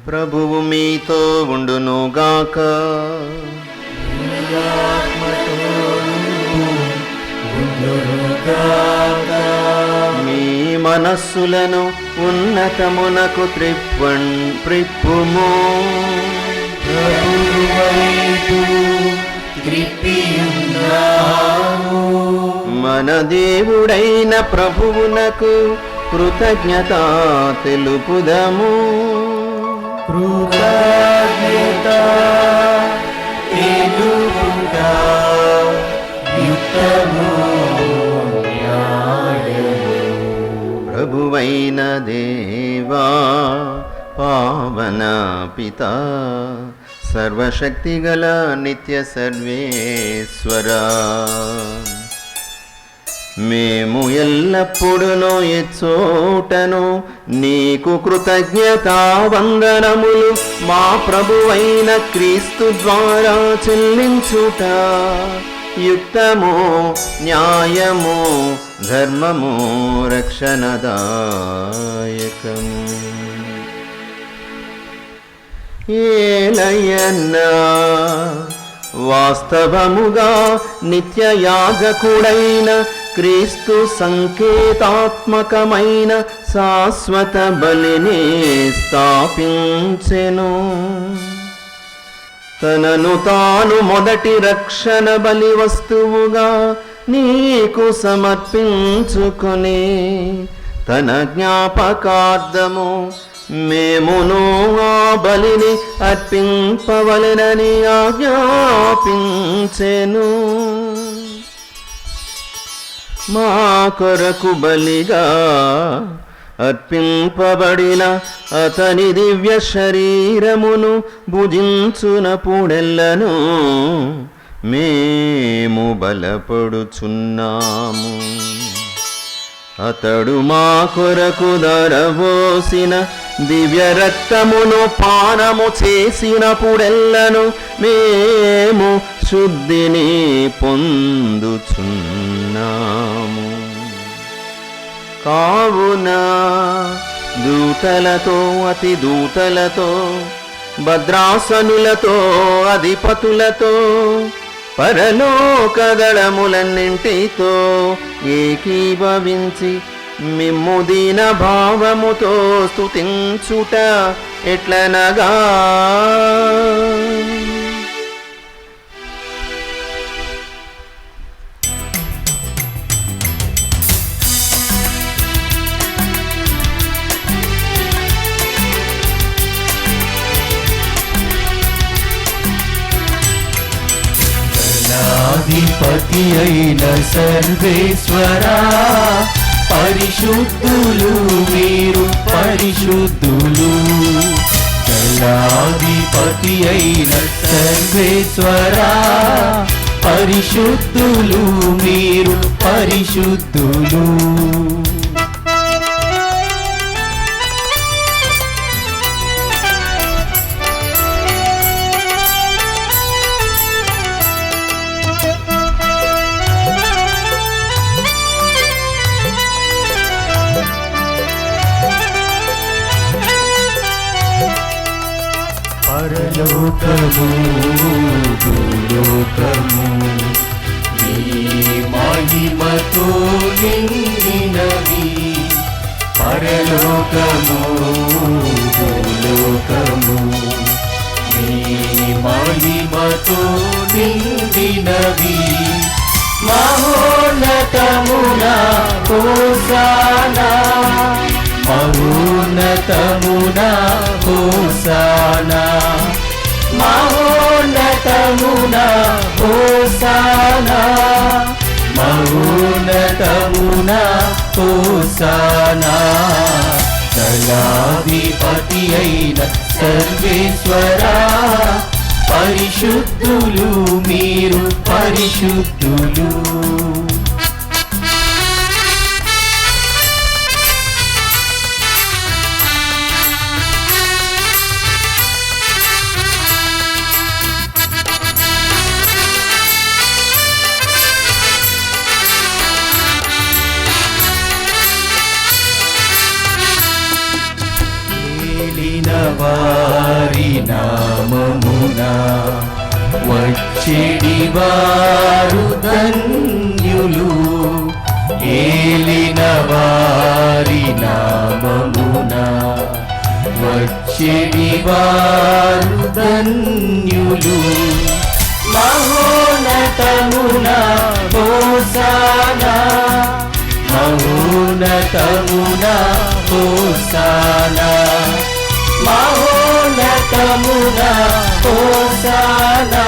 ప్రభువు మీతో ఉండునుగాక. మీ మనస్సులను ఉన్నతమునకు త్రిప్పుము. మన దేవుడైన ప్రభువునకు కృతజ్ఞత తెలుపుదము. కృతజ్ఞత తెలుపుట యుక్తము న్యాయము. కలిగిన దేవా పావన పిత సర్వశక్తిగల నిత్య సర్వేశ్వరా మేము ఎల్లప్పుడూ ఎచ్చోటను నీకు కృతజ్ఞతావందనములు మా ప్రభువైన క్రీస్తు ద్వారా చెల్లించుట యుక్తము న్యాయము ధర్మము రక్షణదాయకము. ఏలయన్నా వాస్తవముగా నిత్య యాజకుడైన క్రీస్తు సంకేతాత్మకమైన శాశ్వత బలిని స్థాపించెను. తనను తాను మొదటి రక్షణ బలి వస్తువుగా నీకు సమర్పించుకొని తన జ్ఞాపకార్థము మేమును ఆ బలిని అర్పింపవలెనని ఆజ్ఞాపించెను. మా కొరకు బలిగా అర్పింపబడిన అతని దివ్య శరీరమును భుజించునప్పుడెల్లను మేము బలపడుచున్నాము. అతడు మా కొరకు ధరవోసిన దివ్య రక్తమును పానము చేసినప్పుడెల్లను మేము శుద్ధిని పొందుచున్నాము. కావున దూతలతో అతి దూతలతో భద్రాసనులతో అధిపతులతో పరలోక దళములన్నింటితో ఏకీభవించి మిమ్ము దీన భావముతో స్తుతించుట ఎట్లనగా అధిపతి అయిన సర్వేశ్వరా పరిశుద్ధులు మీరు పరిశుద్ధులు. దళాధిపతి అయిన సర్వేశ్వరా పరిశుద్ధులు మీరు పరిశుద్ధులు. పరలోకము భూలోకము నీ మహిమతో నిండినవి. పరలోకము భూలోకము నీ మహిమతో నిండినవి. మహోన్నతమున హోసానా మహోన్నతమున హోసానా మహోన్నతమున హోసానా మహోన్నతమున హోసానా. దళాధిపతి అయిన సర్వేశ్వరా పరిశుద్ధులు మీరు పరిశుద్ధులు. వారి నామమున వచ్చెడి వారు ధన్యులు. ఏలిన వారి నామమున వచ్చెడి వారు ధన్యులు. మహోన్నతమున హోసానా మహోన్నతమున హోసానా మహోన్నతమున హోసానా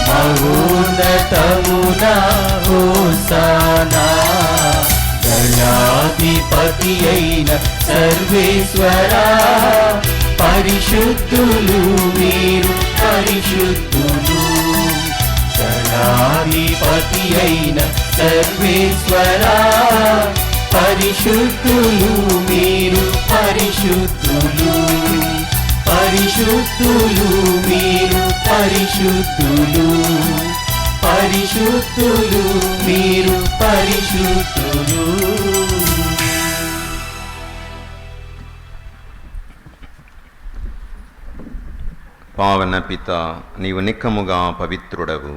మహోన్నతమున హోసానా. దయాధిపతి అయిన సర్వేశ్వరా పరిశుద్ధులు మీరు పరిశుద్ధులు. దయాధిపతి అయిన సర్వేశ్వరా పరిశుద్ధులు మీరు పరిశుద్ధులు. పరిశుద్ధులు మీరు పరిశుద్ధులు. పరిశుద్ధులు మీరు పరిశుద్ధులు. పావన పిత, నీవు నిక్కముగా పవిత్రుడవు.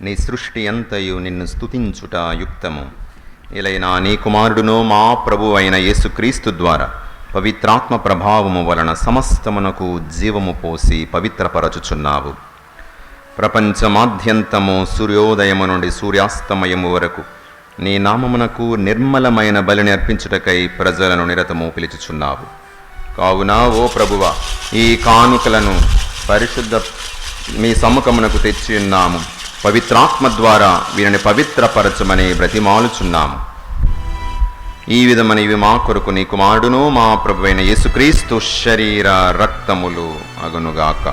నీ సృష్టి అంతయు నిన్ను స్తుతించుట యుక్తము. ఇలైనా నీ కుమారుడును మా ప్రభు అయిన యేసుక్రీస్తు ద్వారా పవిత్రాత్మ ప్రభావము వలన సమస్తమునకు జీవము పోసి పవిత్రపరచుచున్నావు. ప్రపంచమాద్యంతము సూర్యోదయము నుండి సూర్యాస్తమయము వరకు నీ నామమునకు నిర్మలమైన బలిని అర్పించుటకై ప్రజలను నిరతము పిలుచుచున్నావు. కావున ఓ ప్రభువ, ఈ కానుకలను పరిశుద్ధ మీ సముఖమునకు తెచ్చి ఉన్నాము. పవిత్రాత్మ ద్వారా వీరిని పవిత్రపరచమని బ్రతిమాలుచున్నాము. ఈ విధమని ఇవి మా కొరకు నీ కుమారుడును మా ప్రభు అయిన యేసుక్రీస్తు శరీర రక్తములు అగునుగాక.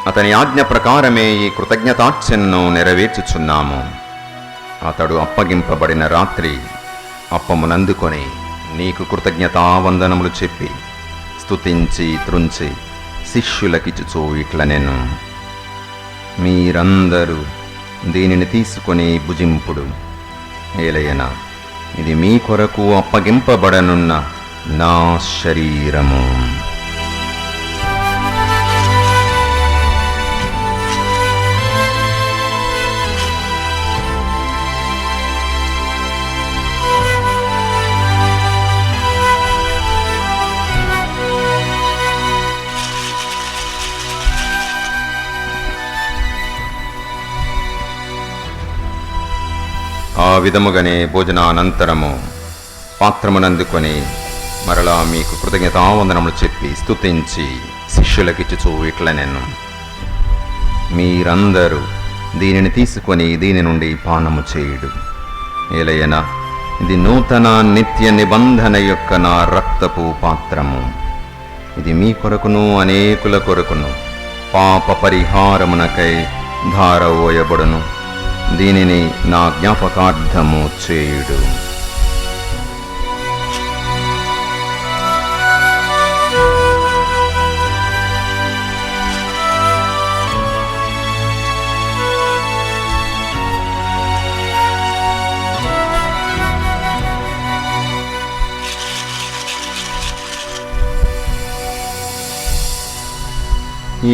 అతని ఆజ్ఞ ప్రకారమే ఈ కృతజ్ఞతార్చనను నెరవేర్చుచున్నాము. అతడు అప్పగింపబడిన రాత్రి అప్పమునందుకొని నీకు కృతజ్ఞతావందనములు చెప్పి స్తుతించి త్రుంచి శిష్యులకిచ్చుచూ ఇట్ల నేను, మీరందరూ దీనిని తీసుకొని భుజింపుడు. ఏలయన ఇది మీ కొరకు అప్పగింపబడనున్న నా శరీరము. ఆ విధముగానే భోజనానంతరము పాత్రమునందుకొని మరలా మీకు కృతజ్ఞతావందనములు చెప్పి స్తుతించి శిష్యులకిచ్చుచూ ఇట్ల నేను, మీరందరూ దీనిని తీసుకొని దీని నుండి పానము చేయుడు. ఏలయన ఇది నూతన నిత్య నిబంధన యొక్క నా రక్తపు పాత్రము. ఇది మీ కొరకును అనేకుల కొరకును పాప పరిహారమునకై ధారవోయబడును. దీనిని నా జ్ఞాపకార్థము చేయుడు.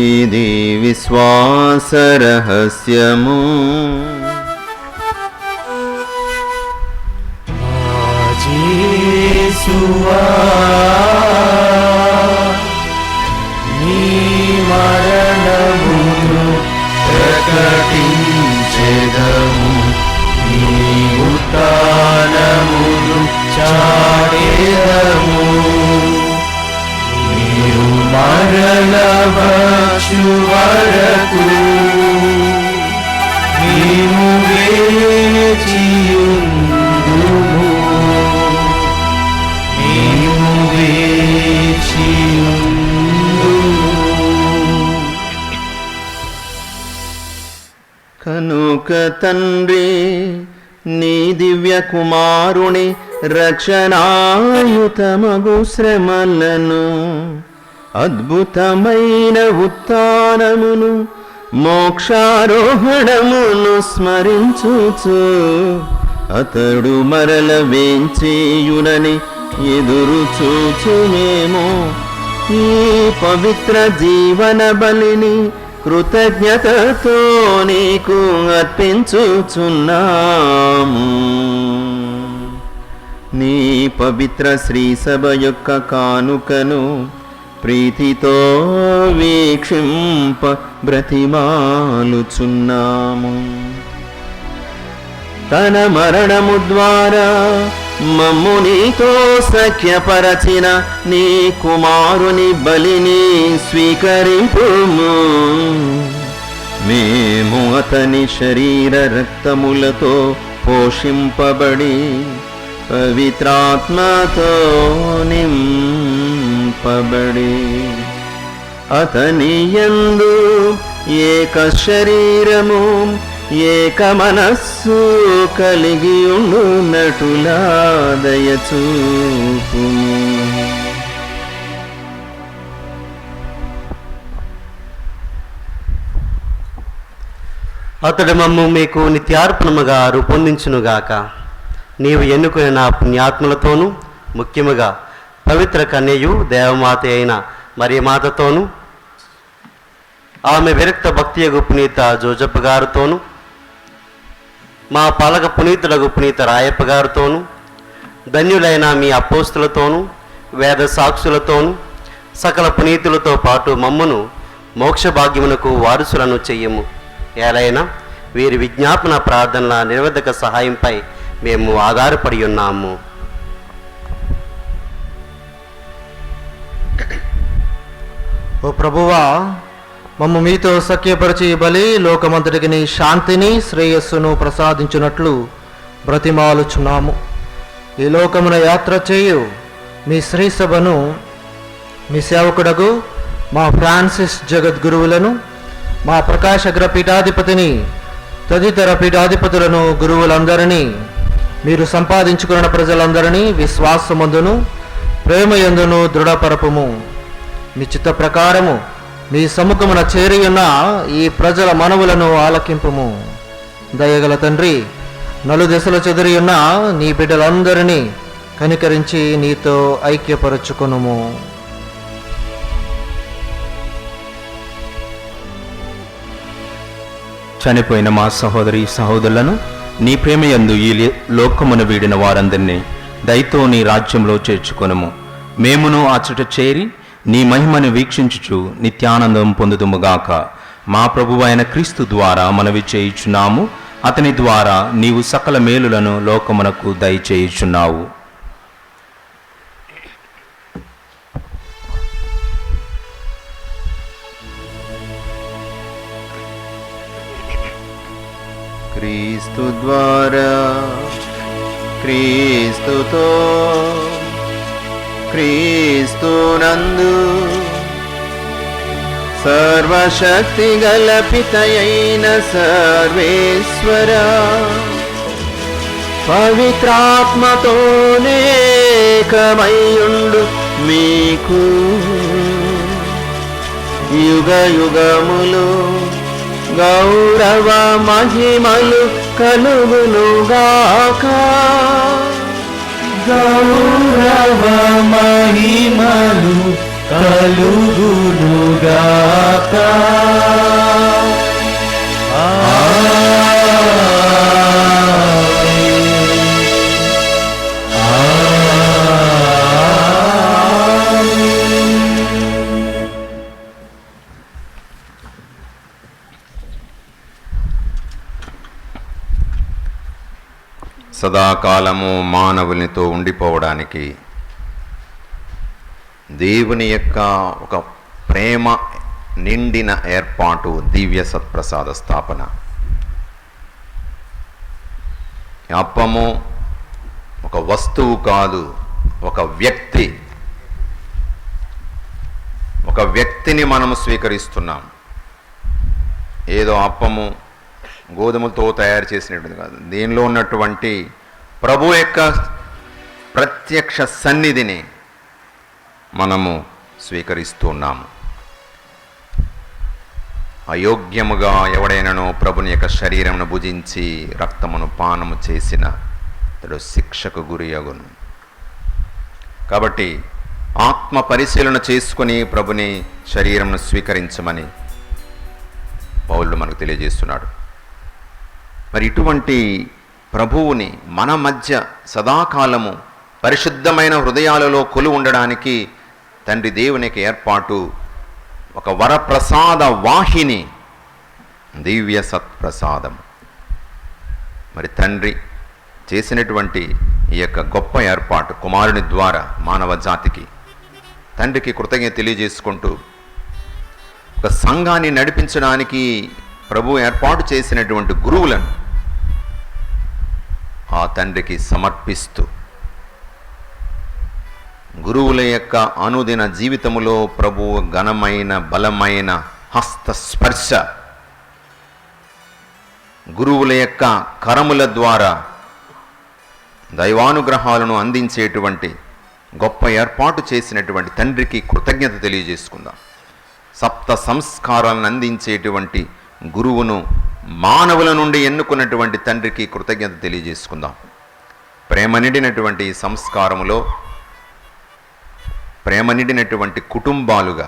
ఇది విశ్వాస రహస్యము. యేసువా నీ మరణమును ప్రకటించెదము, నీ ఉత్థానమును చాటెదము. మీరు మరల వచ్చు వరకు మేము వేచియుందుము. కనుక తండ్రి, నీ దివ్య కుమారుని రక్షణాయుతమగు శ్రమలను, అద్భుతమైన ఉత్థానమును, మోక్షారోహణమును స్మరించుచు అతడు మరల వేంచేయునని ఎదురు చూచుమేమో ఈ పవిత్ర జీవన బలిని కృతజ్ఞతతో నీకు అర్పించుచున్నాము. నీ పవిత్ర శ్రీ సభ యొక్క కానుకను ప్రీతితో వీక్షింప బ్రతిమాలుచున్నాము. తన మరణము ద్వారా మమ్ము నీతో సఖ్యపరచిన నీ కుమారుని బలిని స్వీకరింపుము. మేము అతని శరీర రక్తములతో పోషింపబడి పవిత్రాత్మతో నింపబడి అతని యందు ఏక శరీరము ఏక మనస్సు కలిగి ఉండునటులా దయచూపుము. అతడు మమ్ము మీకు నిత్యార్పణముగా రూపొందించునుగాక. నీవు ఎన్నుకునే నా పుణ్యాత్మలతోనూ ముఖ్యముగా పవిత్ర కన్యయు దేవమాత అయిన మరియమాతతోనూ ఆమె విరక్త భక్తియగు పునీత జోజప్ప గారితోనూ మా పాలక పునీతుడగు పునీత రాయప్ప గారితోనూ ధన్యులైన మీ అపోస్తులతోనూ వేద సాక్షులతోనూ సకల పునీతులతో పాటు మమ్మును మోక్ష భాగ్యమునకు వారసులను చెయ్యము. ఏలైనా వీరి విజ్ఞాపన ప్రార్థనల నిరవధిక సహాయంపై మేము ఆధారపడి ఉన్నాము. ఓ ప్రభువా, మమ్ము మీతో సఖ్యపరిచి బలి లోకమంతటికి నీ శాంతిని శ్రేయస్సును ప్రసాదించున్నట్లు బ్రతిమాలుచున్నాము. ఈ లోకమున యాత్ర చేయు మీ శ్రీసభను, మీ సేవకుడగు మా ఫ్రాన్సిస్ జగద్గురువులను, మా ప్రకాశగ్ర పీఠాధిపతిని, తదితర పీఠాధిపతులను, గురువులందరినీ, మీరు సంపాదించుకున్న ప్రజలందరినీ విశ్వాసమందును ప్రేమయందును దృఢపరపుము. మీ చిత్త ప్రకారము మీ సముఖమున చేరియున్న ఈ ప్రజల మనవులను ఆలకింపుము. దయగల తండ్రి, నలుదెసల చెదిరియున్న నీ బిడ్డలందరినీ కనికరించి నీతో ఐక్యపరచుకొనుము. చనిపోయిన మా సహోదరి సహోదరులను నీ ప్రేమయందు ఈ లోకమును వీడిన వారందరినీ దయతో నీ రాజ్యంలో చేర్చుకొనుము. మేమును అచ్చట చేరి నీ మహిమను వీక్షించుచు నిత్యానందం పొందుదుముగాక. మా ప్రభువైన క్రీస్తు ద్వారా మనవి చేయుచున్నాము. అతని ద్వారా నీవు సకల మేలులను లోకమునకు దయచేయుచున్నావు. క్రీస్తు ద్వారా, క్రీస్తుతో, క్రీస్తునందు సర్వశక్తి గల పితయైన సర్వేశ్వర పవిత్రాత్మతోనేకమయ్యుండు మీకు యుగ యుగములు గౌరవ మహిమలు కలుగునుగాక. గౌరవ మహిమలు కలుగునుగాక. సదాకాలము మానవునితో ఉండిపోవడానికి దేవుని యొక్క ఒక ప్రేమ నిండిన ఏర్పాటు దివ్య సత్ప్రసాద స్థాపన. అప్పము ఒక వస్తువు కాదు, ఒక వ్యక్తి. ఒక వ్యక్తిని మనము స్వీకరిస్తున్నాం. ఏదో అప్పము గోధుమలతో తయారు చేసినటువంటి కాదు. దీనిలో ఉన్నటువంటి ప్రభు యొక్క ప్రత్యక్ష సన్నిధిని మనము స్వీకరిస్తున్నాము. అయోగ్యముగా ఎవడైనానో ప్రభుని యొక్క శరీరమును భుజించి రక్తమును పానము చేసిన అతడు శిక్షకు గురి అగును. కాబట్టి ఆత్మ పరిశీలన చేసుకుని ప్రభుని శరీరమును స్వీకరించమని పౌలుడు మనకు తెలియజేస్తున్నాడు. మరి ఇటువంటి ప్రభువుని మన మధ్య సదాకాలము పరిశుద్ధమైన హృదయాలలో కొలు ఉండడానికి తండ్రి దేవునికి ఏర్పాటు ఒక వరప్రసాద వాహిని, దివ్య సత్ప్రసాదం. మరి తండ్రి చేసినటువంటి ఈ యొక్క గొప్ప ఏర్పాటు కుమారుని ద్వారా మానవ జాతికి తండ్రికి కృతజ్ఞత తెలియజేసుకుంటూ ఒక సంఘాన్ని నడిపించడానికి ప్రభు ఏర్పాటు చేసినటువంటి గురువులను ఆ తండ్రికి సమర్పిస్తూ గురువుల యొక్క అనుదిన జీవితములో ప్రభువు ఘనమైన బలమైన హస్తస్పర్శ, గురువుల యొక్క కరముల ద్వారా దైవానుగ్రహాలను అందించేటువంటి గొప్ప ఏర్పాటు చేసినటువంటి తండ్రికి కృతజ్ఞత తెలియజేసుకుందాం. సప్త సంస్కారాలను అందించేటువంటి గురువును మానవుల నుండి ఎన్నుకున్నటువంటి తండ్రికి కృతజ్ఞత తెలియజేసుకుందాం. ప్రేమ నిండినటువంటి ఈ సంస్కారములో ప్రేమ నిండినటువంటి కుటుంబాలుగా,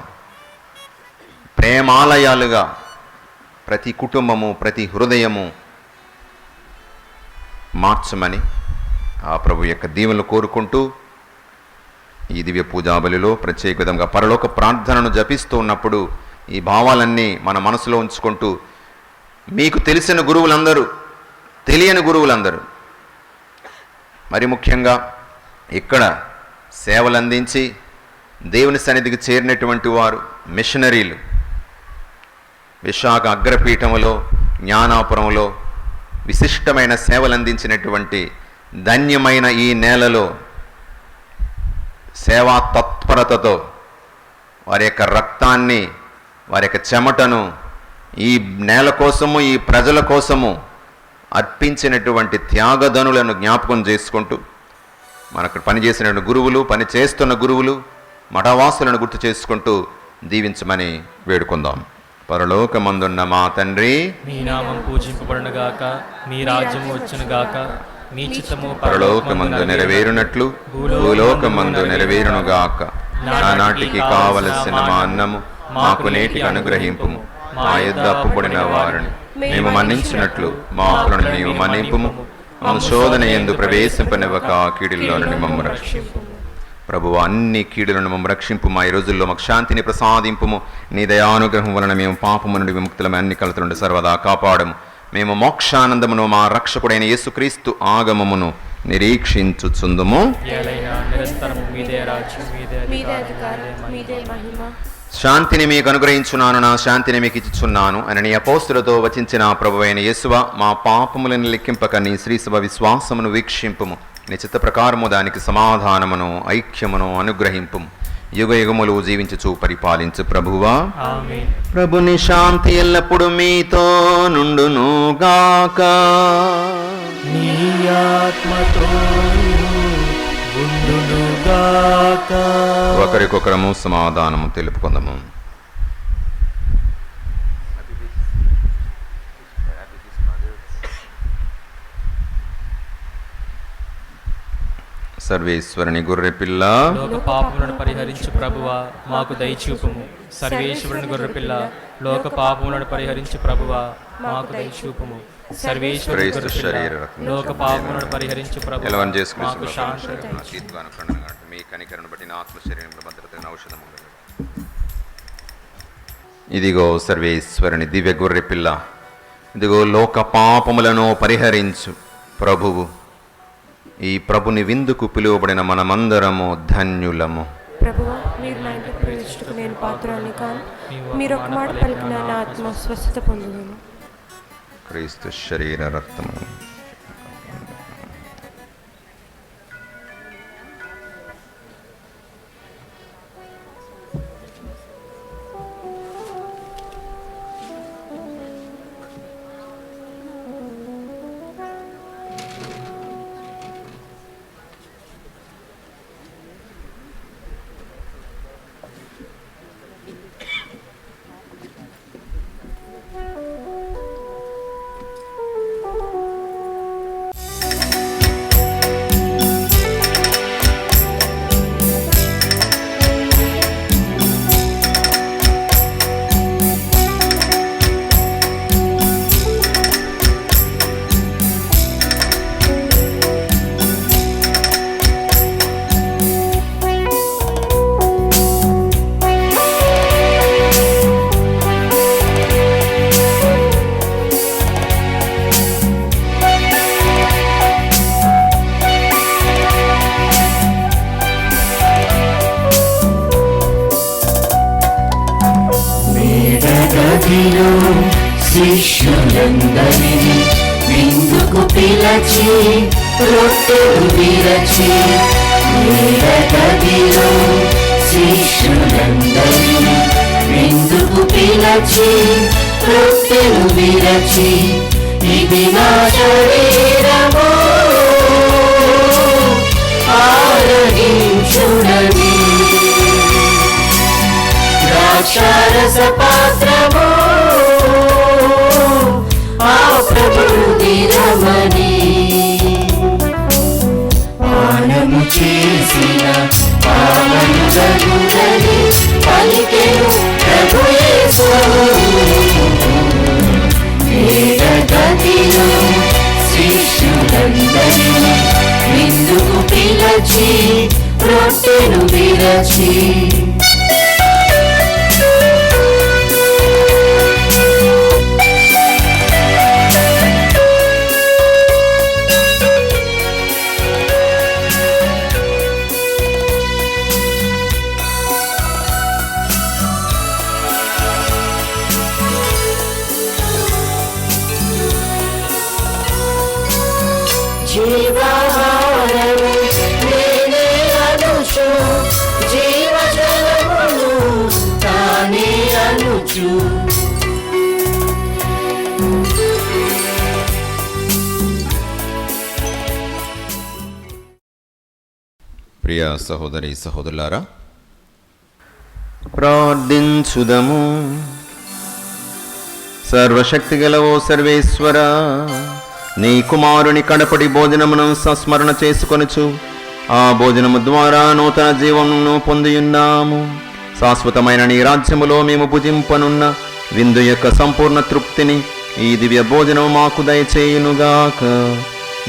ప్రేమాలయాలుగా ప్రతి కుటుంబము, ప్రతి హృదయము మార్చమని ఆ ప్రభు యొక్క దీవెనలు కోరుకుంటూ ఈ దివ్య పూజాబలిలో ప్రత్యేక విధంగా పరలోక ప్రార్థనను జపిస్తూ ఉన్నప్పుడు ఈ భావాలన్నీ మన మనసులో ఉంచుకుంటూ, మీకు తెలిసిన గురువులందరూ, తెలియని గురువులందరూ, మరి ముఖ్యంగా ఇక్కడ సేవలు అందించి దేవుని సన్నిధికి చేరినటువంటి వారు మిషనరీలు, విశాఖ అగ్రపీఠములో జ్ఞానాపురంలో విశిష్టమైన సేవలు అందించినటువంటి ధన్యమైన ఈ నేలలో సేవా తత్పరతతో వారి యొక్క రక్తాన్ని, వారి యొక్క చెమటను ఈ నేల కోసము, ఈ ప్రజల కోసము అర్పించినటువంటి త్యాగధనులను జ్ఞాపకం చేసుకుంటూ, మనకు పనిచేసిన గురువులు, పని చేస్తున్న గురువులు, మఠవాసులను గుర్తు చేసుకుంటూ దీవించమని వేడుకుందాం. పరలోకమందున్న మా తండ్రి, మీ నామం పూజింపబడునుగాక, మీ రాజ్యము వచ్చునుగాక, మీ చిత్తము పరలోకమందు నెరవేరునట్లు భూలోకమందు నెరవేరునుగాక. నానాటికి కావలసిన మా అన్నము మాకు నేటికి అనుగ్రహింపుము. మా యొద్ద అప్పుబడిన వారిని మేము మన్నించినట్లు మా అప్పులను మేము మన్నింపుము. మమ్ము శోధన యందు ప్రవేశింపనివ్వక కీడుల్లో నుండి మమ్ము రక్షింపు. ప్రభువు, అన్ని కీడులను మమ్ము రక్షింపు. మా ఈ రోజుల్లో మాకు శాంతిని ప్రసాదింపుము. నీ దయానుగ్రహం వలన మేము పాపము నుండి విముక్తులమే, అన్ని కలత నుండి సర్వదా కాపాడము. మేము మోక్షానందమును మా రక్షకుడైన యేసుక్రీస్తు ఆగమమును నిరీక్షించుచుందుము. నిరంతరము మీదే రాజ్యం, మీదే అధికారం, మీదే మహిమ. శాంతిని మీకు అనుగ్రహించున్నాను, నా శాంతిని మీకు ఇచ్చుచున్నాను అని నీ అపోస్తులతో వచించిన ప్రభువైన యేసువా, మా పాపములను లెక్కింపక నీ శ్రీసభ విశ్వాసమును వీక్షింపుము. నీ చిత్త ప్రకారము దానికి సమాధానమును ఐక్యమును అనుగ్రహింపుము. యుగ యుగములు జీవించుచు పరిపాలించు ప్రభువా. ఆమేన్. ప్రభుని శాంతి ఎల్లప్పుడు మీతో నుండునుగాక. నీ ఆత్మతో ఉండునుగాక. ఒకరికొకరము సమాధానము తెలుపుకుందాము. సర్వేశ్వరుని గొర్రెపిల్ల, లోక పాపములను పరిహరించు ప్రభువా, మాకు దయచూపుము. సర్వేశ్వరుని గొర్రెపిల్ల, లోక పాపములను పరిహరించు ప్రభువా, మాకు దయచూపుము. సర్వేశ్వరుని క్రీస్తు గొర్రెపిల్ల, శరీర రక్తం లోక పాపములను పరిహరించు ప్రభువా, ఎలవన్ చేసుకుని మాకు శాంతి. మీ కనికరను బట్టి నా ఆత్మ శరీరంలో భద్రతైన ఔషధము. ఇదిగో సర్వేశ్వరుని దివ్య గొర్రెపిల్ల, ఇదిగో లోక పాపములను పరిహరించు ప్రభువు. ఈ ప్రభుని విందుకు పిలువబడిన మనమందరము ధన్యులము. ప్రభువా, మీరు నా ఇంటికి ప్రవేశించుటకు నేను పాత్రాన్ని కాను. మీరు ఒక మాట పలికిన నా ఆత్మ స్వస్థత పొందును. క్రీస్తు శరీర రక్తము. శిష్యులందరినీ విందుకు పిలచి రొట్టెలు విరచి మేడగదిలో శిష్యులందరినీ విందుకు పిలచి రొట్టెలు విరచి ఇది నా శరీరము ఆరగించుడని ద్రాక్షారస పాత్రము ఆ ప్రభువు దినమని పానము చేసిన పావనులగునని పలికెను ప్రభు యేసు మేడగదిలో శిష్యులందరినీ విందుకు పిలచి రొట్టెలు విరచి జీవాహారము నేనే అనుచు జీవజలమును తానే అనుచు ప్రియ సహోదరి సహోదరులారా, ప్రార్థించుదము. సర్వశక్తిగల ఓ సర్వేశ్వర, నీ కుమారుని కడపటి భోజనమును సంస్మరణ చేసుకొనుచు ఆ భోజనము ద్వారా నూతన జీవమును పొందియున్నాము. శాశ్వతమైన నీ రాజ్యములో మేము భుజింపనున్న విందు యొక్క సంపూర్ణ తృప్తిని ఈ దివ్య భోజనము మాకు దయచేయునుగాక.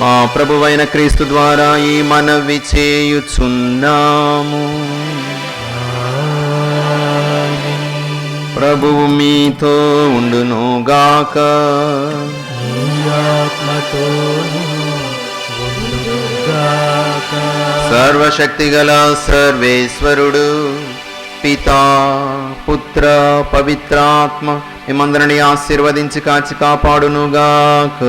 మా ప్రభువైన క్రీస్తు ద్వారా ఈ మనవి చేయుచున్నాము. ప్రభువు మీతో ఉండునుగాక. సర్వశక్తిగల సర్వేశ్వరుడు పితా పుత్ర పవిత్రాత్మ మిమ్మందరిని ఆశీర్వదించి కాచి కాపాడునుగాక.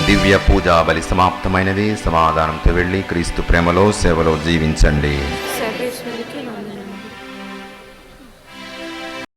దివ్య పూజా బలి సమాప్తమైనది. సమాధానంతో వెళ్ళి క్రీస్తు ప్రేమలో సేవలో జీవించండి. సర్వేశ్వరికి వందనములు.